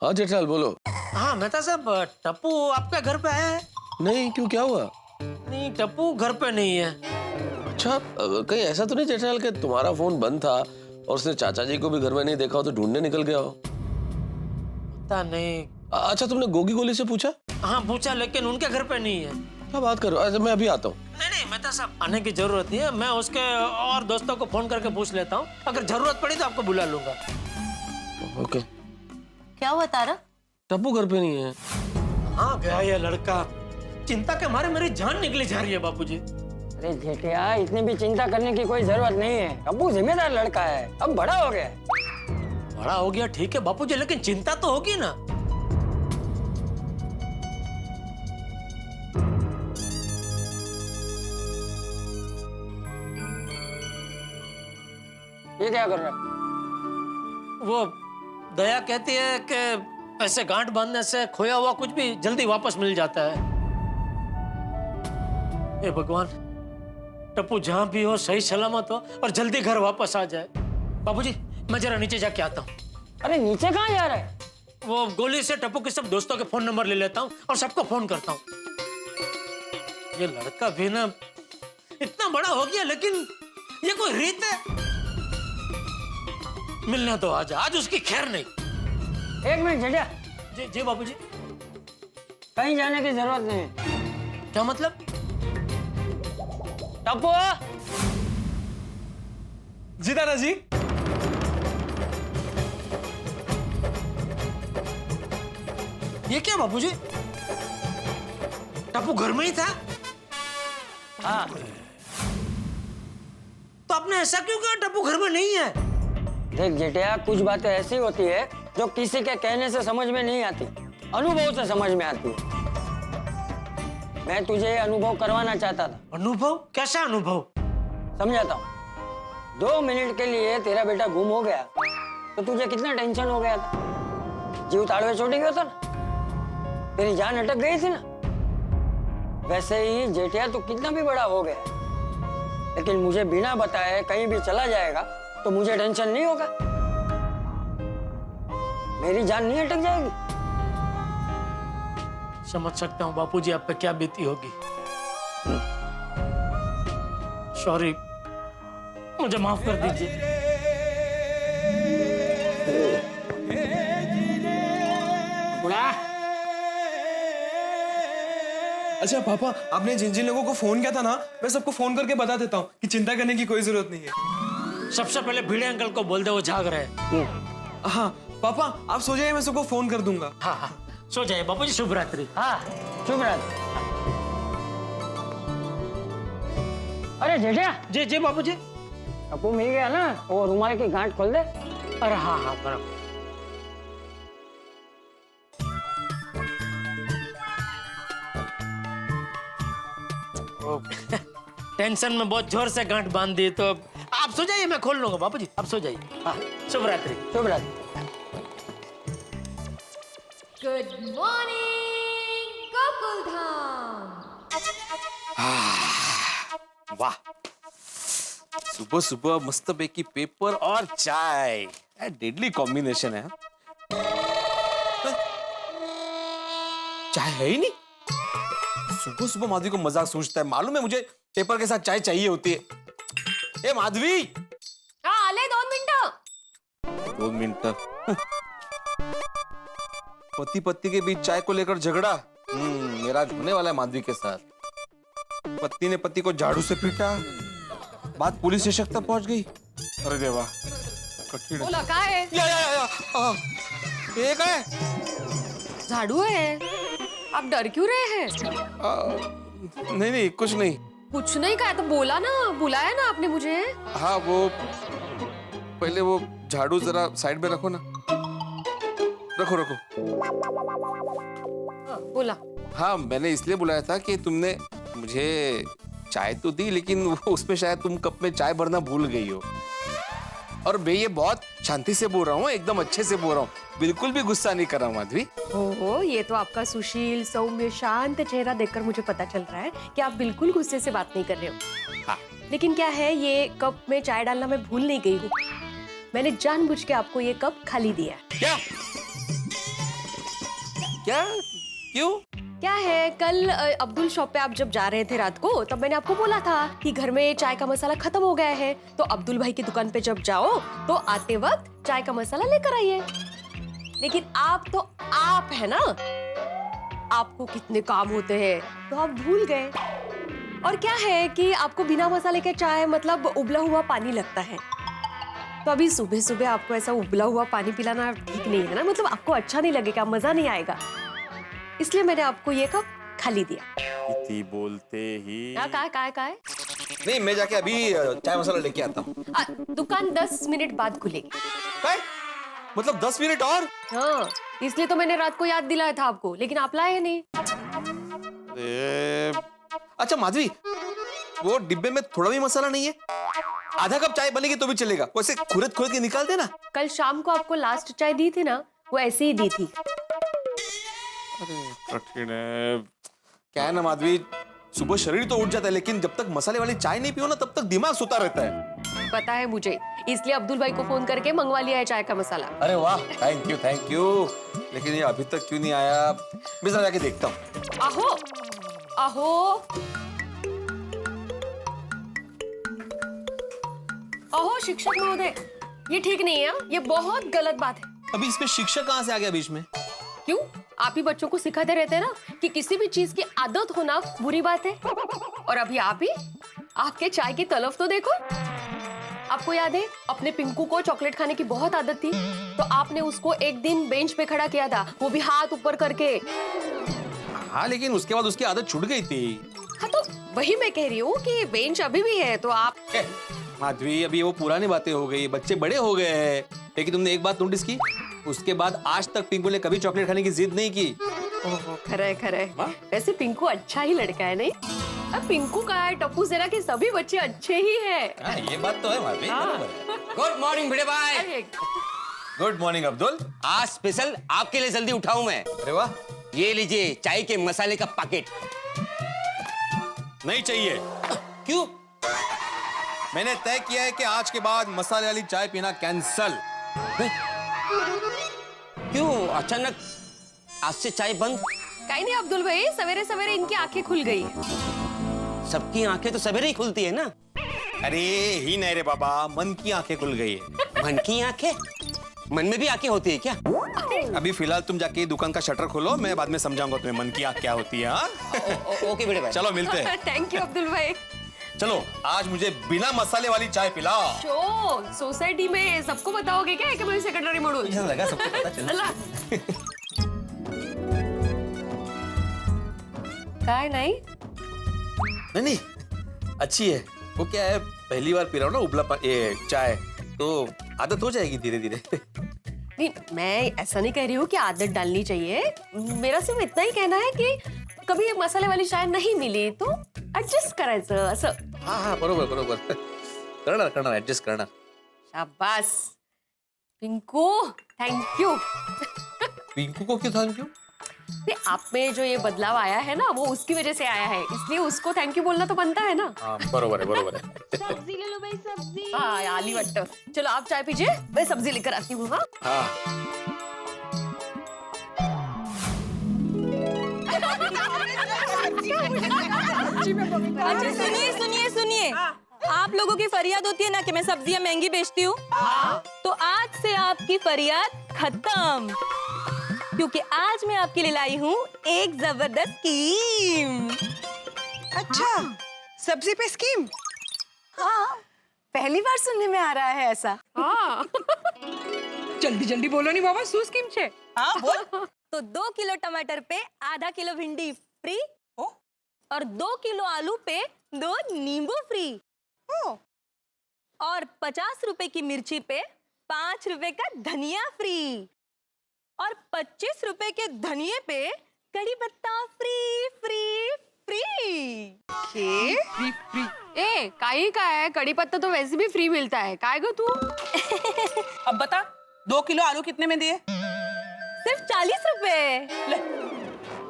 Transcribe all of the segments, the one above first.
हाँ जेठालाल बोलो। हाँ मेहता साहब, टप्पू आपके घर पे आया है? नहीं, क्यों, क्या हुआ? नहीं, टप्पू घर पे नहीं है। अच्छा, कहीं ऐसा तो नहीं जेठालाल कि तुम्हारा फोन बंद था और उसने चाचा जी को भी घर में नहीं देखा हो तो ढूंढने निकल गया हो? पता नहीं। अच्छा, तुमने गोगी गोली से पूछा? हाँ पूछा, लेकिन उनके घर पे नहीं है। क्या बात करो? अच्छा, मैं अभी आता हूँ। नहीं मेहता साहब, आने की जरूरत नहीं है। मैं उसके और दोस्तों को फोन करके पूछ लेता हूँ। अगर जरूरत पड़ी तो आपको बुला लूंगा। ओके। क्या हुआ तारक? टप्पू घर पे नहीं है। हाँ गया ये लड़का। चिंता के मारे मेरी जान निकली जा रही है बापूजी। अरे जेठिया, इतनी भी चिंता करने की कोई जरूरत नहीं है। टप्पू जिम्मेदार लड़का है, अब बड़ा हो गया। बड़ा हो गया ठीक है बापूजी, लेकिन चिंता तो होगी ना। ये क्या कर रहा है? वो दया कहती है कि ऐसे गांठ बांधने से खोया हुआ कुछ भी जल्दी वापस मिल जाता है। हे भगवान, टप्पू जहां भी हो सही सलामत हो और जल्दी घर वापस आ जाए। बाबूजी, मैं जरा नीचे जाके आता हूँ। अरे नीचे कहाँ जा रहा है? वो गोली से टप्पू के सब दोस्तों के फोन नंबर ले लेता हूँ और सबको फोन करता हूँ। ये लड़का भी ना इतना बड़ा हो गया, लेकिन ये कोई रीत है? मिलने तो आज उसकी खैर नहीं। एक मिनट जेठिया। जी जी बाबूजी। कहीं जाने की जरूरत नहीं है। क्या मतलब? टप्पू! जी दादाजी। ये क्या बाबूजी? टप्पू घर में ही था? हाँ। तो आपने ऐसा क्यों कहा टप्पू घर में नहीं है? देख जेठिया, कुछ बातें ऐसी होती है जो किसी के कहने से समझ में नहीं आती, अनुभव से समझ में आती है। मैं तुझे ये अनुभव करवाना चाहता था। अनुभव? कैसा अनुभव? समझाता हूँ। 2 मिनट के लिए तेरा बेटा गुम हो गया तो तुझे कितना टेंशन हो गया था? जीव ताड़वे चोटी गया था ना? तेरी जान अटक गई थी ना? वैसे ही जेठिया तू कितना भी बड़ा हो गया, लेकिन मुझे बिना बताए कहीं भी चला जाएगा तो मुझे टेंशन नहीं होगा। मेरी जान नहीं अटक जाएगी। समझ सकता हूँ बापूजी आप पे क्या बीती होगी। सॉरी, मुझे माफ कर दीजिए। अच्छा पापा, आपने जिन जिन लोगों को फोन किया था ना, मैं सबको फोन करके बता देता हूँ कि चिंता करने की कोई जरूरत नहीं है। सबसे पहले भिड़े अंकल को बोल दे, वो जाग रहे हैं। हाँ पापा, आप सो जाइए, मैं सबको फोन कर दूंगा। हाँ सो जाइए बापूजी। शुभ रात्रि। हाँ, शुभ रात्रि। अरे जेठिया। जी जी बापूजी। टप्पू मिल गया ना? वो रुमाल की गांठ खोल दे। अरे हाँ बराबर। टेंशन में बहुत जोर से गांठ बांध दी, तो आप सो जाइए, मैं खोल लूंगा बापूजी। आप सो जाइए। हाँ, शुभ रात्रि। शुभ रात्रि। Good morning Gokuldham. वाह, सुबह सुबह मस्त पैकी पेपर और चाय, डेडली कॉम्बिनेशन है। चाय है ही नहीं। सुबह सुबह माधवी को मजाक सोचता है, मालूम है मुझे पेपर के साथ चाय चाहिए होती है। ए माधवी, हाँ आले 2 मिनट। 2 मिनट। पति पत्नी के बीच चाय को लेकर झगड़ा। मेरा आज होने वाला है माधवी के साथ। पत्नी ने पति को झाड़ू से पीटा, बात पुलिस स्टेशन तक पहुंच गई। अरे देवा, कठिन। बोला क्या है? ये क्या है? झाड़ू है। आप डर क्यों रहे हैं? नहीं नहीं, कुछ नहीं। कुछ नहीं कहा तो बोला ना, बुलाया ना आपने मुझे। हाँ, वो पहले वो झाड़ू जरा साइड में रखो ना। रखो रखो। बोला। हाँ, मैंने इसलिए बुलाया था कि तुमने मुझे चाय तो दी, लेकिन उसमें शायद तुम कप में चाय भरना भूल गई हो। और मैं ये बहुत शांति से बोल रहा हूँ, एकदम अच्छे से बोल रहा हूँ, बिल्कुल भी गुस्सा नहीं कर रहा हूँ माधवी। ओहो, ये तो आपका सुशील, सौम्य, शांत चेहरा देखकर मुझे पता चल रहा है कि आप बिल्कुल गुस्से से बात नहीं कर रहे हो। हाँ। लेकिन क्या है, ये कप में चाय डालना मैं भूल नहीं गई हूँ। मैंने जानबूझ के आपको ये कप खाली दिया। क्या? क्या? क्यों? क्या है, कल अब्दुल शॉप पे आप जब जा रहे थे रात को, तब मैंने आपको बोला था कि घर में चाय का मसाला खत्म हो गया है, तो अब्दुल भाई की दुकान पे जब जाओ तो आते वक्त चाय का मसाला लेकर आइए। लेकिन आप तो आप है ना, आपको कितने काम होते हैं तो आप भूल गए। और क्या है कि आपको बिना मसाले के चाय मतलब उबला हुआ पानी लगता है, तो अभी सुबह सुबह आपको ऐसा उबला हुआ पानी पिलाना ठीक नहीं है ना, मतलब आपको अच्छा नहीं लगेगा, मजा नहीं आएगा, इसलिए मैंने आपको ये कप खाली दिया। इति बोलते ही काय नहीं, मैं जाके अभी चाय मसाला लेके आता हूँ। दुकान 10 मिनट बाद खुलेगी। काय? मतलब 10 मिनट और? हाँ, इसलिए तो मैंने रात को याद दिलाया था आपको, लेकिन आप लाए नहीं। अच्छा माधवी, वो डिब्बे में थोड़ा भी मसाला नहीं है? आधा कप चाय बनेगी तो भी चलेगा, वैसे खुरद खुरद के निकाल देना। कल शाम को आपको लास्ट चाय दी थी ना, वो ऐसे ही दी थी। कठिन है। क्या है ना माधवी, सुबह शरीर तो उठ जाता है, लेकिन जब तक मसाले वाली चाय नहीं पियो ना, तब तक दिमाग सोता रहता है। पता है मुझे, इसलिए अब्दुल भाई को फोन करके मंगवा लिया है चाय का मसाला। अरे वाह, थैंक यू। लेकिन ये अभी तक क्यों नहीं आया? मैं जरा जाके देखता हूँ। आहो आहो आहो शिक्षक महोदय, ये ठीक नहीं है, ये बहुत गलत बात है। अभी इसमें शिक्षक कहाँ से आ गया बीच में? क्यों? आप ही बच्चों को सिखाते रहते हैं ना कि किसी भी चीज की आदत होना बुरी बात है। और अभी आप ही, आपके चाय की तलफ तो देखो। आपको याद है, अपने पिंकू को चॉकलेट खाने की बहुत आदत थी, तो आपने उसको एक दिन बेंच पे खड़ा किया था, वो भी हाथ ऊपर करके। हाँ, लेकिन उसके बाद उसकी आदत छूट गई थी। हाँ, तो वही मैं कह रही हूँ कि बेंच अभी भी है, तो आप। माधवी, अभी वो पुरानी बातें हो गई, बच्चे बड़े हो गए हैं। लेकिन तुमने एक बात नोटिस की, उसके बाद आज तक पिंकू ने कभी चॉकलेट खाने की जिद नहीं की। ओहो, खरा है। वैसे पिंकू अच्छा ही लड़का है, नहीं? अब पिंकू का है, टप्पू जरा के सभी बच्चे अच्छे ही हैं। ये बात तो है माधवी। गुड मॉर्निंग भिड़े भाई। अरे, गुड मॉर्निंग अब्दुल। आज स्पेशल आपके लिए जल्दी उठाऊं मैं। अरे वाह। ये लीजिए चाय के मसाले का पैकेट। नहीं चाहिए। क्यों? मैंने तय किया है कि आज के बाद मसाले वाली चाय पीना कैंसल। क्यों अचानक आज से चाय बंद? कहीं नहीं अब्दुल भाई, सवेरे सवेरे इनकी आंखें खुल गई। सबकी आंखें तो सवेरे ही खुलती है ना। अरे ही नहीं रे बाबा, मन की आंखें खुल गई है। मन की आंखें? मन में भी आंखें होती है क्या? अभी फिलहाल तुम जाके दुकान का शटर खोलो, मैं बाद में समझाऊंगा तुम्हें मन की आंख क्या होती है। ओके भिड़े भाई। चलो मिलते हैं। थैंक यू अब्दुल भाई। चलो, आज मुझे बिना मसाले वाली चाय पिलाओ। शो सोसाइटी में सबको बताओगे क्या कि मैं सेक्रेटरी म्हणून? लगा सबको पता चला। चला। काय नहीं? नहीं, अच्छी है। वो क्या है, पहली बार पी रहा हूँ ना उबला ये चाय, तो आदत हो जाएगी धीरे धीरे। नहीं, मैं ऐसा नहीं कह रही हूँ कि आदत डालनी चाहिए। मेरा सिर्फ इतना ही कहना है कि कभी मसाले वाली चाय नहीं मिली तो ऍडजस्ट करायचं असं। हाँ, बरोबर। करणार ऍडजस्ट करणार। शाबाश पिंकू, थैंक यू। पिंकू को क्यों थैंक यू? आप में जो ये बदलाव आया है ना, वो उसकी वजह से आया है, इसलिए उसको थैंक यू बोलना तो बनता है ना। हाँ, बरोबर है। सब्जी ले लो भाई, सब्जी। हाँ, आली वट्ट। चलो आप चाय पीजिए, मैं सब्जी लेकर आती हूँ। हाँ, हाँ। अच्छा सुनिए, आप लोगों की फरियाद होती है ना कि मैं सब्जियां महंगी बेचती हूँ, तो आज से आपकी फरियाद खत्म, क्योंकि आज मैं आपके लिए लाई हूँ एक जबरदस्त स्कीम। अच्छा, सब्जी पे स्कीम? हाँ, पहली बार सुनने में आ रहा है ऐसा। हाँ। जल्दी जल्दी बोलो नहीं बाबा, શું સ્કીમ છે? हाँ बोल। तो 2 किलो टमाटर पे आधा किलो भिंडी फ्री, और 2 किलो आलू पे 2 नींबू फ्री, और 50 रुपए की मिर्ची पे 5 रुपए का धनिया फ्री, और 25 रुपए के धनिये पे कड़ी पत्ता फ्री फ्री फ्री। फ्री। ए, काई का है, कड़ी पत्ता तो वैसे भी फ्री मिलता है, काय गो तू? अब बता, 2 किलो आलू कितने में दिए? सिर्फ 40 रुपए।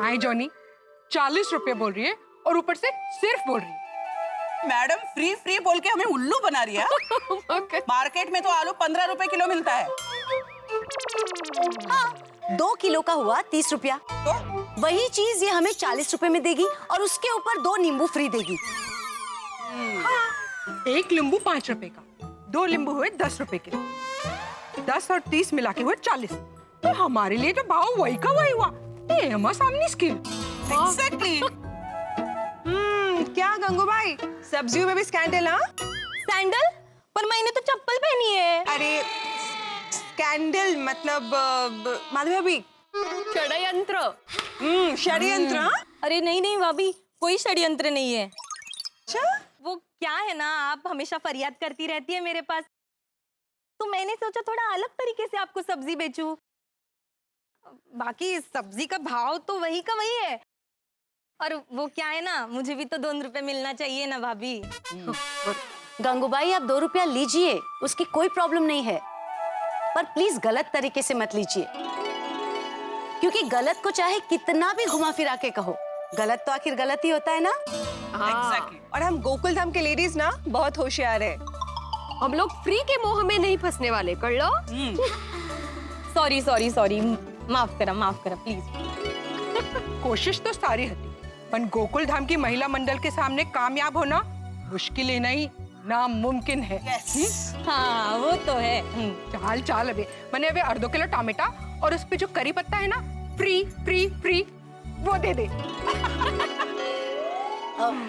आई जॉनी, 40 रुपए बोल रही है और ऊपर से सिर्फ बोल रही है। मैडम फ्री फ्री बोल के हमें उल्लू बना रही है। मार्केट में तो आलू 15 रुपए किलो मिलता है। हाँ, 2 किलो का हुआ 30 रुपया। वही चीज ये हमें 40 रुपए में देगी और उसके ऊपर 2 नींबू फ्री देगी। एक नींबू 5 रुपए का, 2 नींबू हुए 10 रुपए के, 10 और 30 मिला के हुए 40। तो हमारे लिए तो भाव वही का वही हुआ। ये हमारा स्किल। एग्जैक्टली। क्या गंगूबाई, सब्जियों में भी स्कैंडल? हाँ, सैंडल? पर मैंने तो चप्पल पहनी है। अरे स्कैंडल मतलब माधवी भाभी, षड्यंत्र। षड्यंत्र। हाँ? अरे नहीं नहीं भाभी, कोई षड्यंत्र नहीं है। अच्छा, वो क्या है ना, आप हमेशा फरियाद करती रहती है मेरे पास, तो मैंने सोचा थोड़ा अलग तरीके से आपको सब्जी बेचूं। बाकी सब्जी का भाव तो वही का वही है, और वो क्या है ना, मुझे भी तो 2 रुपए मिलना चाहिए ना भाभी। गंगूबाई आप 2 रुपया लीजिए, उसकी कोई प्रॉब्लम नहीं है, पर प्लीज गलत तरीके से मत लीजिए, क्योंकि गलत को चाहे कितना भी घुमा फिरा के कहो, गलत तो आखिर गलत ही होता है ना। एग्जैक्टली। और हम गोकुल धाम के लेडीज ना बहुत होशियार है। हम लोग फ्री के मोह में नहीं फंसने वाले, कर लो। सॉरी सॉरी सॉरी, माफ करा प्लीज। कोशिश तो सारी हती, पर गोकुल धाम की महिला मंडल के सामने कामयाब होना मुश्किल ही नहीं, नामुमकिन है। हाँ वो तो है। चाल चाल अबे, मैंने अबे 1/2 किलो टमाटा और उस पे जो करी पत्ता है ना, फ्री फ्री फ्री, वो दे दे।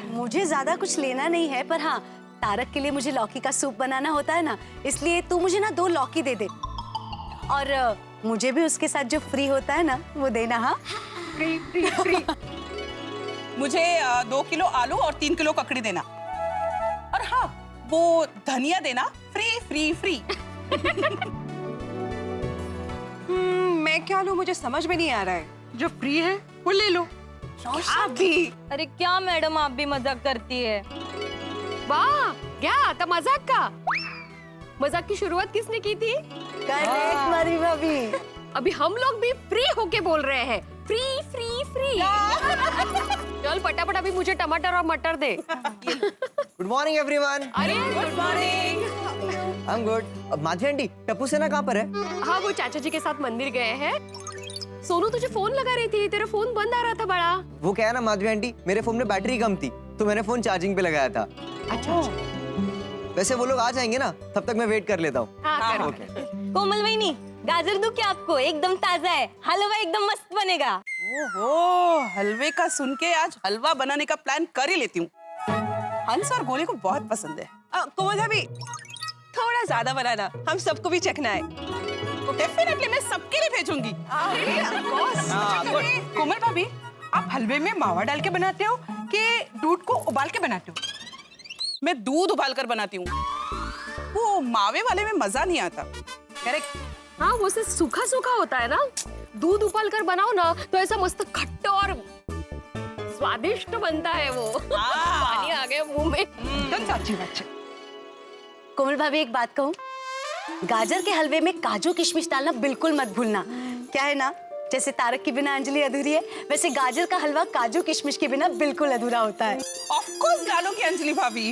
मुझे ज्यादा कुछ लेना नहीं है, पर हाँ तारक के लिए मुझे लौकी का सूप बनाना होता है ना, इसलिए तू मुझे ना 2 लौकी दे दे, और मुझे भी उसके साथ जो फ्री होता है ना वो देना। हाँ, फ्री फ्री फ्री। मुझे 2 किलो आलू और 3 किलो ककड़ी देना, और हाँ वो धनिया देना, फ्री फ्री फ्री। मैं क्या लूं, मुझे समझ में नहीं आ रहा है। जो फ्री है वो ले लो। आप भी। अरे क्या मैडम, आप भी मजाक करती है। वाह, क्या तो मजाक का। मजाक की शुरुआत किसने की थी? करेक्ट माधवी भाभी। अभी हम लोग भी फ्री होके बोल रहे हैं, फ्री फ्री फ्री। चल फटाफट अभी मुझे टमाटर और मटर दे। Good morning everyone. अरे good morning. I am good. Madhavi aunty, Tappu Sena कहाँ पर है? हाँ, वो चाचा जी के साथ मंदिर गए हैं। सोनू तुझे फोन लगा रही थी, तेरा फोन बंद आ रहा था बड़ा। वो क्या है ना माधवी आंटी, मेरे फोन में बैटरी कम थी तो मैंने फोन चार्जिंग पे लगाया था। अच्छा। वैसे वो लोग आ जाएंगे ना, तब तक मैं वेट कर लेता हूँ। हाँ, ओके। कोमल वहीनी, गाजर दूं क्या आपको? एकदम ताजा है, हलवा एकदम मस्त बनेगा। ओहो, हलवे का सुन के आज हलवा बनाने का प्लान कर ही लेती हूँ। हंस और गोले को बहुत पसंद है। कोमल भाभी, थोड़ा ज्यादा बनाना, हम सबको भी चखना है। डेफिनेटली मैं सबके लिए भेजूंगी। कोमल भाभी, आप हलवे में मावा डाल के बनाते हो कि दूध को उबाल के बनाते हो? मैं दूध उबाल कर बनाती हूँ, वो मावे वाले में मजा नहीं आता। करेक्ट। हाँ, वो से सूखा सूखा होता है ना, दूध उबाल कर बनाओ ना तो ऐसा मस्त खट्टा और स्वादिष्ट बनता है वो। पानी आ गया मुंह में। तो सच्ची बात है। कोमल भाभी एक बात कहूँ, गाजर के हलवे में काजू किशमिश डालना बिल्कुल मत भूलना। क्या है ना, जैसे तारक के बिना अंजलि अधूरी है, वैसे गाजर का हलवा काजू किशमिश के बिना बिल्कुल अधूरा होता है। ऑफ कोर्स डालोगी अंजलि भाभी।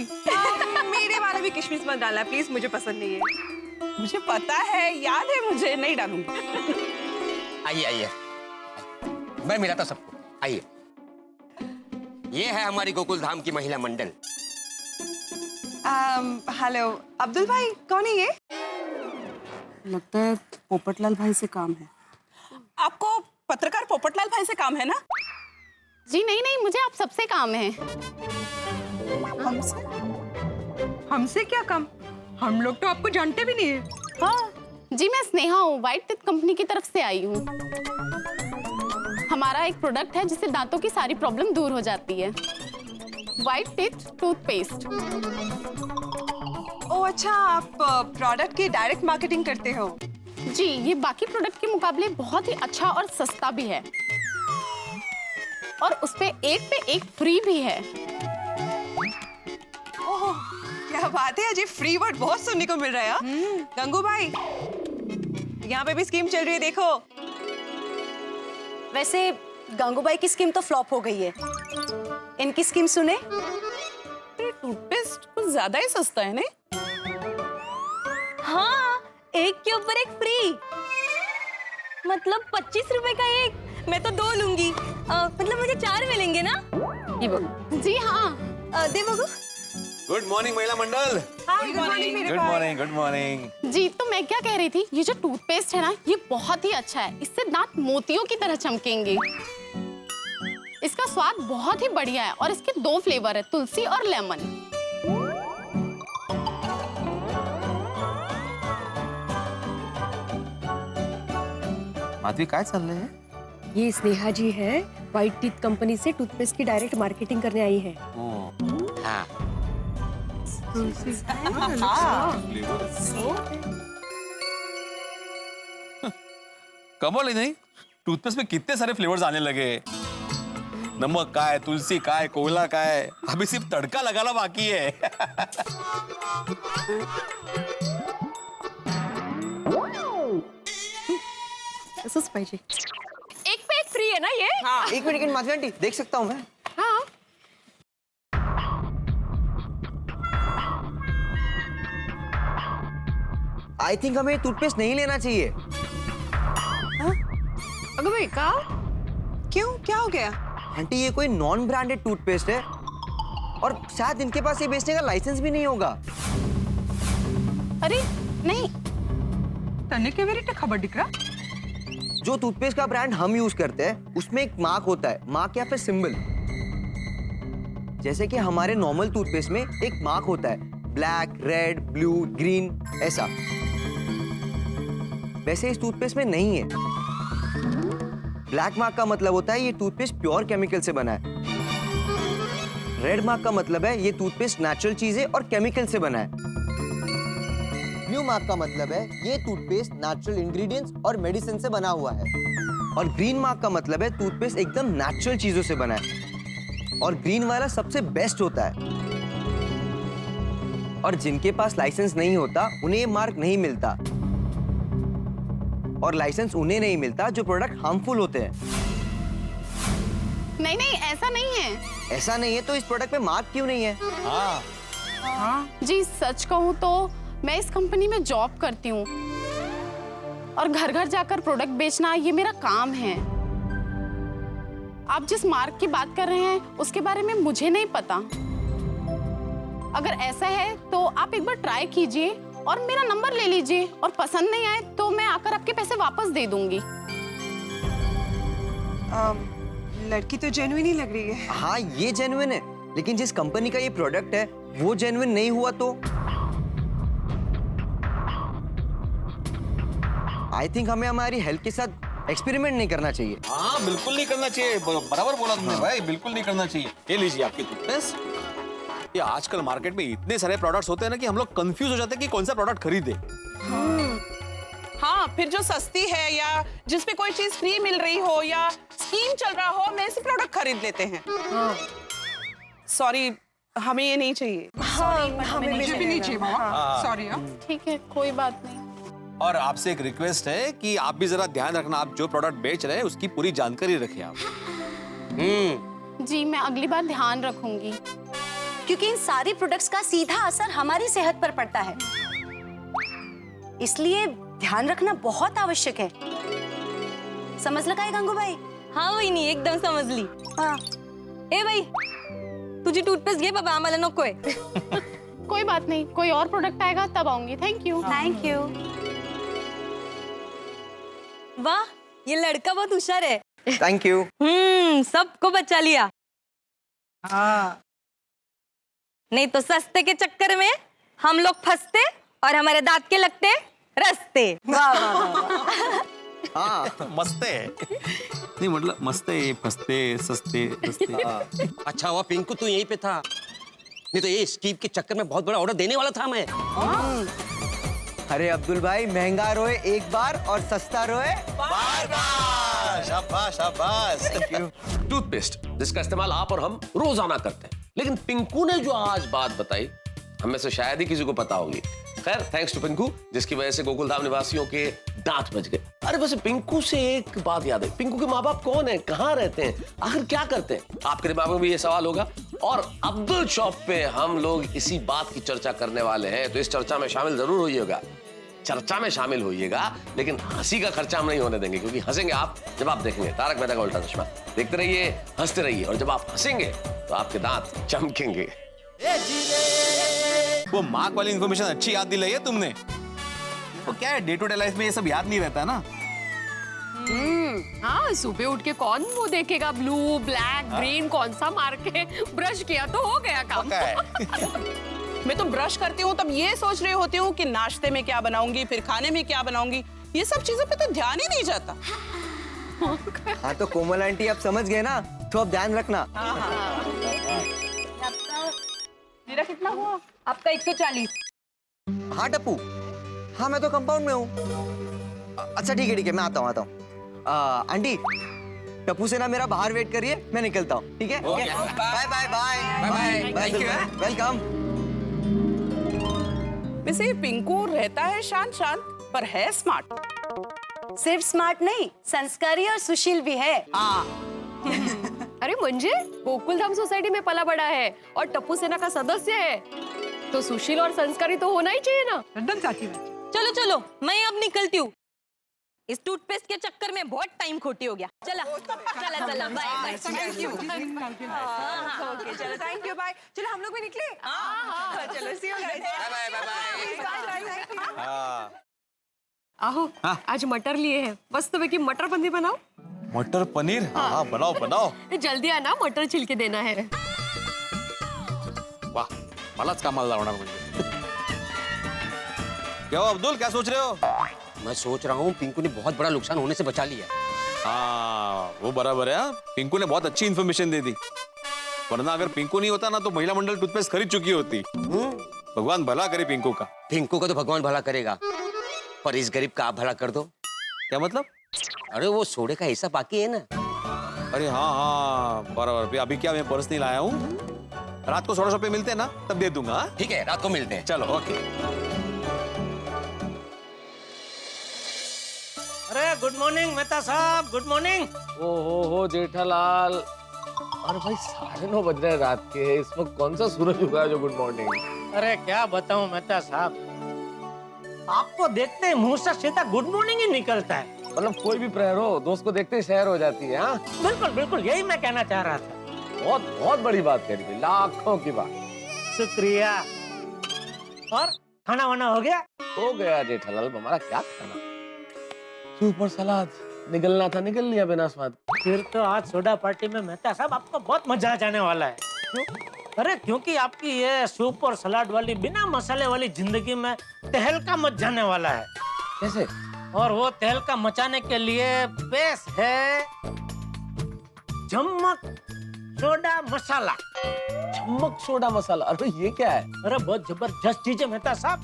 मेरे वाला भी किशमिश मत डालना प्लीज, मुझे पसंद नहीं है। मुझे पता है, याद है मुझे, नहीं डालूंगी। आइए आइए, मैं मिलाता सबको। आइए, ये है हमारी गोकुल धाम की महिला मंडल। हेलो अब्दुल भाई, कौन है ये? लगता है पोपटलाल भाई से काम है। आपको पत्रकार पोपटलाल भाई से काम है ना? जी नहीं नहीं, मुझे आप सबसे काम है। हमसे? हमसे क्या काम? हम लोग तो आपको जानते भी नहीं है। हाँ जी, मैं स्नेहा हूँ, व्हाइट टीथ कंपनी की तरफ से आई हूँ। हमारा एक प्रोडक्ट है जिससे दांतों की सारी प्रॉब्लम दूर हो जाती है, व्हाइट टीथ टूथपेस्ट। ओह अच्छा, आप प्रोडक्ट की डायरेक्ट मार्केटिंग करते हो? जी, ये बाकी प्रोडक्ट के मुकाबले बहुत ही अच्छा और सस्ता भी है, और उस पे एक फ्री भी है। ओह क्या बात है, अजय फ्री वर्ड बहुत सुनने को मिल रहा है। गंगू भाई, यहाँ पे भी स्कीम चल रही है, देखो। वैसे गंगूबाई की स्कीम तो फ्लॉप हो गई है, इनकी स्कीम सुने। टूथपेस्ट कुछ ज्यादा ही सस्ता है नहीं? हाँ, एक के ऊपर एक फ्री। मतलब 25 रुपए का एक? मैं तो 2 लूंगी। मतलब मुझे 4 मिलेंगे ना? ये बघू। जी हाँ। दे बघू। गुड मॉर्निंग महिला मंडल। गुड मॉर्निंग मेरे भाई। Good morning. जी तो मैं क्या कह रही थी, ये जो टूथपेस्ट है ना, ये बहुत ही अच्छा है। इससे दांत मोतियों की तरह चमकेंगे। इसका स्वाद बहुत ही बढ़िया है और इसके 2 फ्लेवर है, तुलसी और लेमन। माधवी काय चाललंय हे? ये स्नेहा जी है, व्हाइट टीथ कंपनी से टूथपेस्ट की डायरेक्ट मार्केटिंग करने आई है। हाँ कमाल ही नहीं, टूथपेस्ट में कितने सारे फ्लेवर्स आने लगे। नमक का है, तुलसी का है, कोयला का है, अभी सिर्फ तड़का लगाना बाकी है। असंच पाहिजे। एक पे एक फ्री है ना ये? हाँ। एक मिनट माधवी आंटी, देख सकता हूँ मैं? हाँ। आई थिंक हमें टूथपेस्ट नहीं लेना चाहिए। अगं बाई का? क्यों, क्या हो गया? आंटी ये कोई नॉन ब्रांडेड टूथपेस्ट है और शायद इनके पास ये बेचने का लाइसेंस भी नहीं होगा। अरे नहीं, तने के वेरी खबर दिख रहा। जो टूथपेस्ट का ब्रांड हम यूज करते हैं उसमें एक मार्क होता है, मार्क या फिर सिंबल। जैसे कि हमारे नॉर्मल टूथपेस्ट में एक मार्क होता है, ब्लैक, रेड, ब्लू, ग्रीन, ऐसा। वैसे इस टूथपेस्ट में नहीं है। ब्लैक मार्क का मतलब होता है ये टूथपेस्ट प्योर केमिकल से बना है। रेड मार्क का मतलब है ये टूथपेस्ट नेचुरल चीजें और केमिकल से बना है। ब्लू मार्क का मतलब है ये टूथपेस्ट नेचुरल इंग्रेडिएंट्स और मेडिसिन से बना हुआ है। और ग्रीन मार्क का मतलब है टूथपेस्ट एकदम नेचुरल चीजों से बना है। और ग्रीन वाला सबसे बेस्ट होता है। और जिनके पास लाइसेंस नहीं होता उन्हें ये मार्क नहीं मिलता। और लाइसेंस उन्हें नहीं मिलता जो प्रोडक्ट हार्मफुल होते हैं। नहीं नहीं ऐसा नहीं है। ऐसा नहीं है तो इस प्रोडक्ट पे मार्क क्यों नहीं है? हाँ। जी सच कहूँ तो मैं इस कंपनी में जॉब करती हूँ और घर घर जाकर प्रोडक्ट बेचना ये मेरा काम है। आप जिस मार्क की बात कर रहे हैं उसके बारे में मुझे नहीं पता। अगर ऐसा है तो आप एक बार ट्राई कीजिए और मेरा नंबर ले लीजिए, और पसंद नहीं आए तो मैं आकर आपके पैसे वापस दे दूंगी। लड़की तो जेन्युइन ही लग रही है। हाँ ये जेन्युइन है, लेकिन जिस कंपनी का ये प्रोडक्ट है वो जेन्युइन नहीं हुआ तो आई थिंक हमें हमारी हेल्थ के साथ एक्सपेरिमेंट नहीं करना चाहिए। हाँ बिल्कुल नहीं करना चाहिए, बराबर बोला तुमने भाई, बिल्कुल नहीं करना चाहिए। ये लीजिए आपकी टूथपेस्ट। ये आजकल मार्केट में इतने सारे प्रोडक्ट्स होते हैं ना कि हम लोग कंफ्यूज हो जाते हैं कि कौन सा प्रोडक्ट खरीदे। हाँ, फिर जो सस्ती है या जिसपे कोई चीज फ्री मिल रही हो या स्कीम चल रहा हो, हम ऐसे प्रोडक्ट खरीद लेते हैं। सॉरी, हमें ये नहीं चाहिए। मुझे भी नहीं चाहिए बाबा, सॉरी। ठीक है, कोई बात नहीं। और आपसे एक रिक्वेस्ट है कि आप भी जरा ध्यान रखना, आप जो प्रोडक्ट बेच रहे हैं उसकी पूरी जानकारी रखें आप। जी मैं अगली बार ध्यान रखूंगी। क्योंकि इन सारी प्रोडक्ट्स का सीधा असर हमारी सेहत पर पड़ता है, इसलिए ध्यान रखना बहुत आवश्यक है। समझ लगा है गंगू भाई? हाँ वही नहीं, एकदम समझ ली। हाँ ए भाई, तुझी टूथपेस्ट घे बाबा, आम्हाला नकोय। कोई बात नहीं, कोई और प्रोडक्ट आएगा तब आऊंगी। Thank you. Thank you. वाह, ये लड़का बहुत होशियार है। Thank you. सबको बचा लिया। हाँ, नहीं तो सस्ते के चक्कर में हम लोग फंसते और हमारे दांत के लगते रस्ते। वाह वाह वाह। हाँ मस्ते है। नहीं मतलब मस्ते, फस्ते, सस्ते, सस्ते। अच्छा हुआ पिंकू तू यहीं पे था, नहीं तो ये स्टीव के चक्कर में बहुत बड़ा ऑर्डर देने वाला था मैं। अरे अब्दुल भाई, महंगा रोए एक बार और सस्ता रोए बार बार। शाबाश शाबाश। टूथपेस्ट जिसका इस्तेमाल आप और हम रोजाना करते हैं, लेकिन पिंकू ने जो आज बात बताई हमें से शायद ही किसी को पता होगी। खैर थैंक्स टू पिंकू, जिसकी वजह से गोकुलधाम निवासियों के दांत बच गए। अरे वैसे पिंकू से एक बात याद है, पिंकू के माँ बाप कौन है, कहाँ रहते हैं, आखिर क्या करते हैं? आपके दिमाग में भी ये सवाल होगा। और अब्दुल शॉप पे हम लोग इसी बात की चर्चा करने वाले हैं, तो इस चर्चा में शामिल जरूर होइएगा। चर्चा में शामिल होइएगा, लेकिन हंसी का खर्चा हम नहीं होने देंगे, क्योंकि हंसेंगे आप जब आप देखेंगे तारक मेहता का उल्टा चश्मा। देखते रहिए, हंसते रहिए, और जब आप हंसेंगे तो आपके दांत चमकेंगे। वो मार्क वाली इन्फॉर्मेशन अच्छी याद दिलाई है तुमने। वो क्या है, डे टू डे लाइफ में ये सब याद नहीं रहता है ना। हाँ, सुबह उठ के कौन वो देखेगा ब्लू ब्लैक ग्रीन कौन सा मार के ब्रश किया तो हो गया काम। मैं तो ब्रश करती हूँ तब ये सोच रही होती हूँ कि नाश्ते में क्या बनाऊंगी, फिर खाने में क्या बनाऊंगी। ये सब चीजों पे तो ध्यान ही नहीं जाता। हाँ तो कोमल आंटी आप समझ गए ना, तो अब ध्यान रखना। मेरा कितना हुआ? आपका 140। हाँ टप्पू, हाँ मैं तो कंपाउंड में हूँ। अच्छा ठीक है मैं आता हूँ। आंटी, टप्पू से ना मेरा बाहर वेट करिए, मैं निकलता हूँ, ठीक है? Bye bye bye bye, welcome. वैसे पिंकू रहता है शांत शांत, पर है स्मार्ट। सिर्फ स्मार्ट नहीं, संस्कारी और सुशील भी है। अरे मंजे, गोकुलधाम सोसाइटी में पला बड़ा है और टप्पू सेना का सदस्य है, तो सुशील और संस्कारी तो होना ही चाहिए ना। एकदम साची बात। चलो चलो, मैं अब निकलती हूँ। इस टूथपेस्ट के चक्कर में बहुत टाइम खोटी हो गया। चला bye bye. Thank you. Okay चलो, थैंक यू, बाय। चलो हम लोग भी निकले। चलो सी यू गाइस। आहो, आज मटर लिए हैं, मस्त पैकी मटर पनीर बनाओ। मटर पनीर? हाँ बनाओ। जल्दी आना, मटर छिलके देना है। वाह, मलाच कामाला लावणार म्हणजे। क्या हो अब्दुल, क्या सोच रहे हो? मैं सोच रहा हूँ पिंकू ने बहुत बड़ा नुकसान होने से बचा लिया। हाँ वो बराबर है। पिंकू ने बहुत अच्छी इन्फॉर्मेशन दे दी, वरना अगर पिंकू नहीं होता ना तो महिला मंडल टूथपेस्ट खरीद चुकी होती। भगवान भला करे पिंकू का। पिंकू का तो भगवान भला करेगा, पर इस गरीब का आप भला कर दो। क्या मतलब? अरे वो सोडे का हिस्सा बाकी है ना। अरे हाँ बराबर। अभी क्या, मैं पर्स नहीं लाया हूँ, रात को 100 रुपए मिलते हैं ना, तब दे दूंगा। ठीक है, रात को मिलते हैं। चलो ओके। अरे गुड मॉर्निंग मेहता साहब, गुड मॉर्निंग। हो जेठालाल, अरे भाई 9:30 बज रहे हैं रात के, इस वक्त कौन सा सूरज उगा है जो गुड मॉर्निंग? अरे क्या बताऊं मेहता साहब, आपको देखते ही मुंह से सीधा गुड मॉर्निंग ही निकलता है। मतलब कोई भी प्रहर हो, दोस्त को देखते ही शहर हो जाती है। हाँ बिल्कुल बिल्कुल, यही मैं कहना चाह रहा था। बहुत बड़ी बात कह रही, लाखों की बात। शुक्रिया। और खाना वाना हो गया? हो गया जेठालाल, हमारा क्या खाना, सुपर सलाद। निकलना था, निकल लिया बिना स्वाद। फिर तो आज सोडा पार्टी में मेहता साहब आपको बहुत मजा आ जाने वाला है। क्यों? अरे क्योंकि आपकी ये सूप और सलाद वाली बिना मसाले वाली जिंदगी में तहलका मच जाने वाला है। कैसे? और वो तहलका मचाने के लिए पेश है चम्मच सोडा मसाला। चम्मच सोडा मसाला? अरे ये क्या है? अरे बहुत जबरदस्त चीज है मेहता साहब।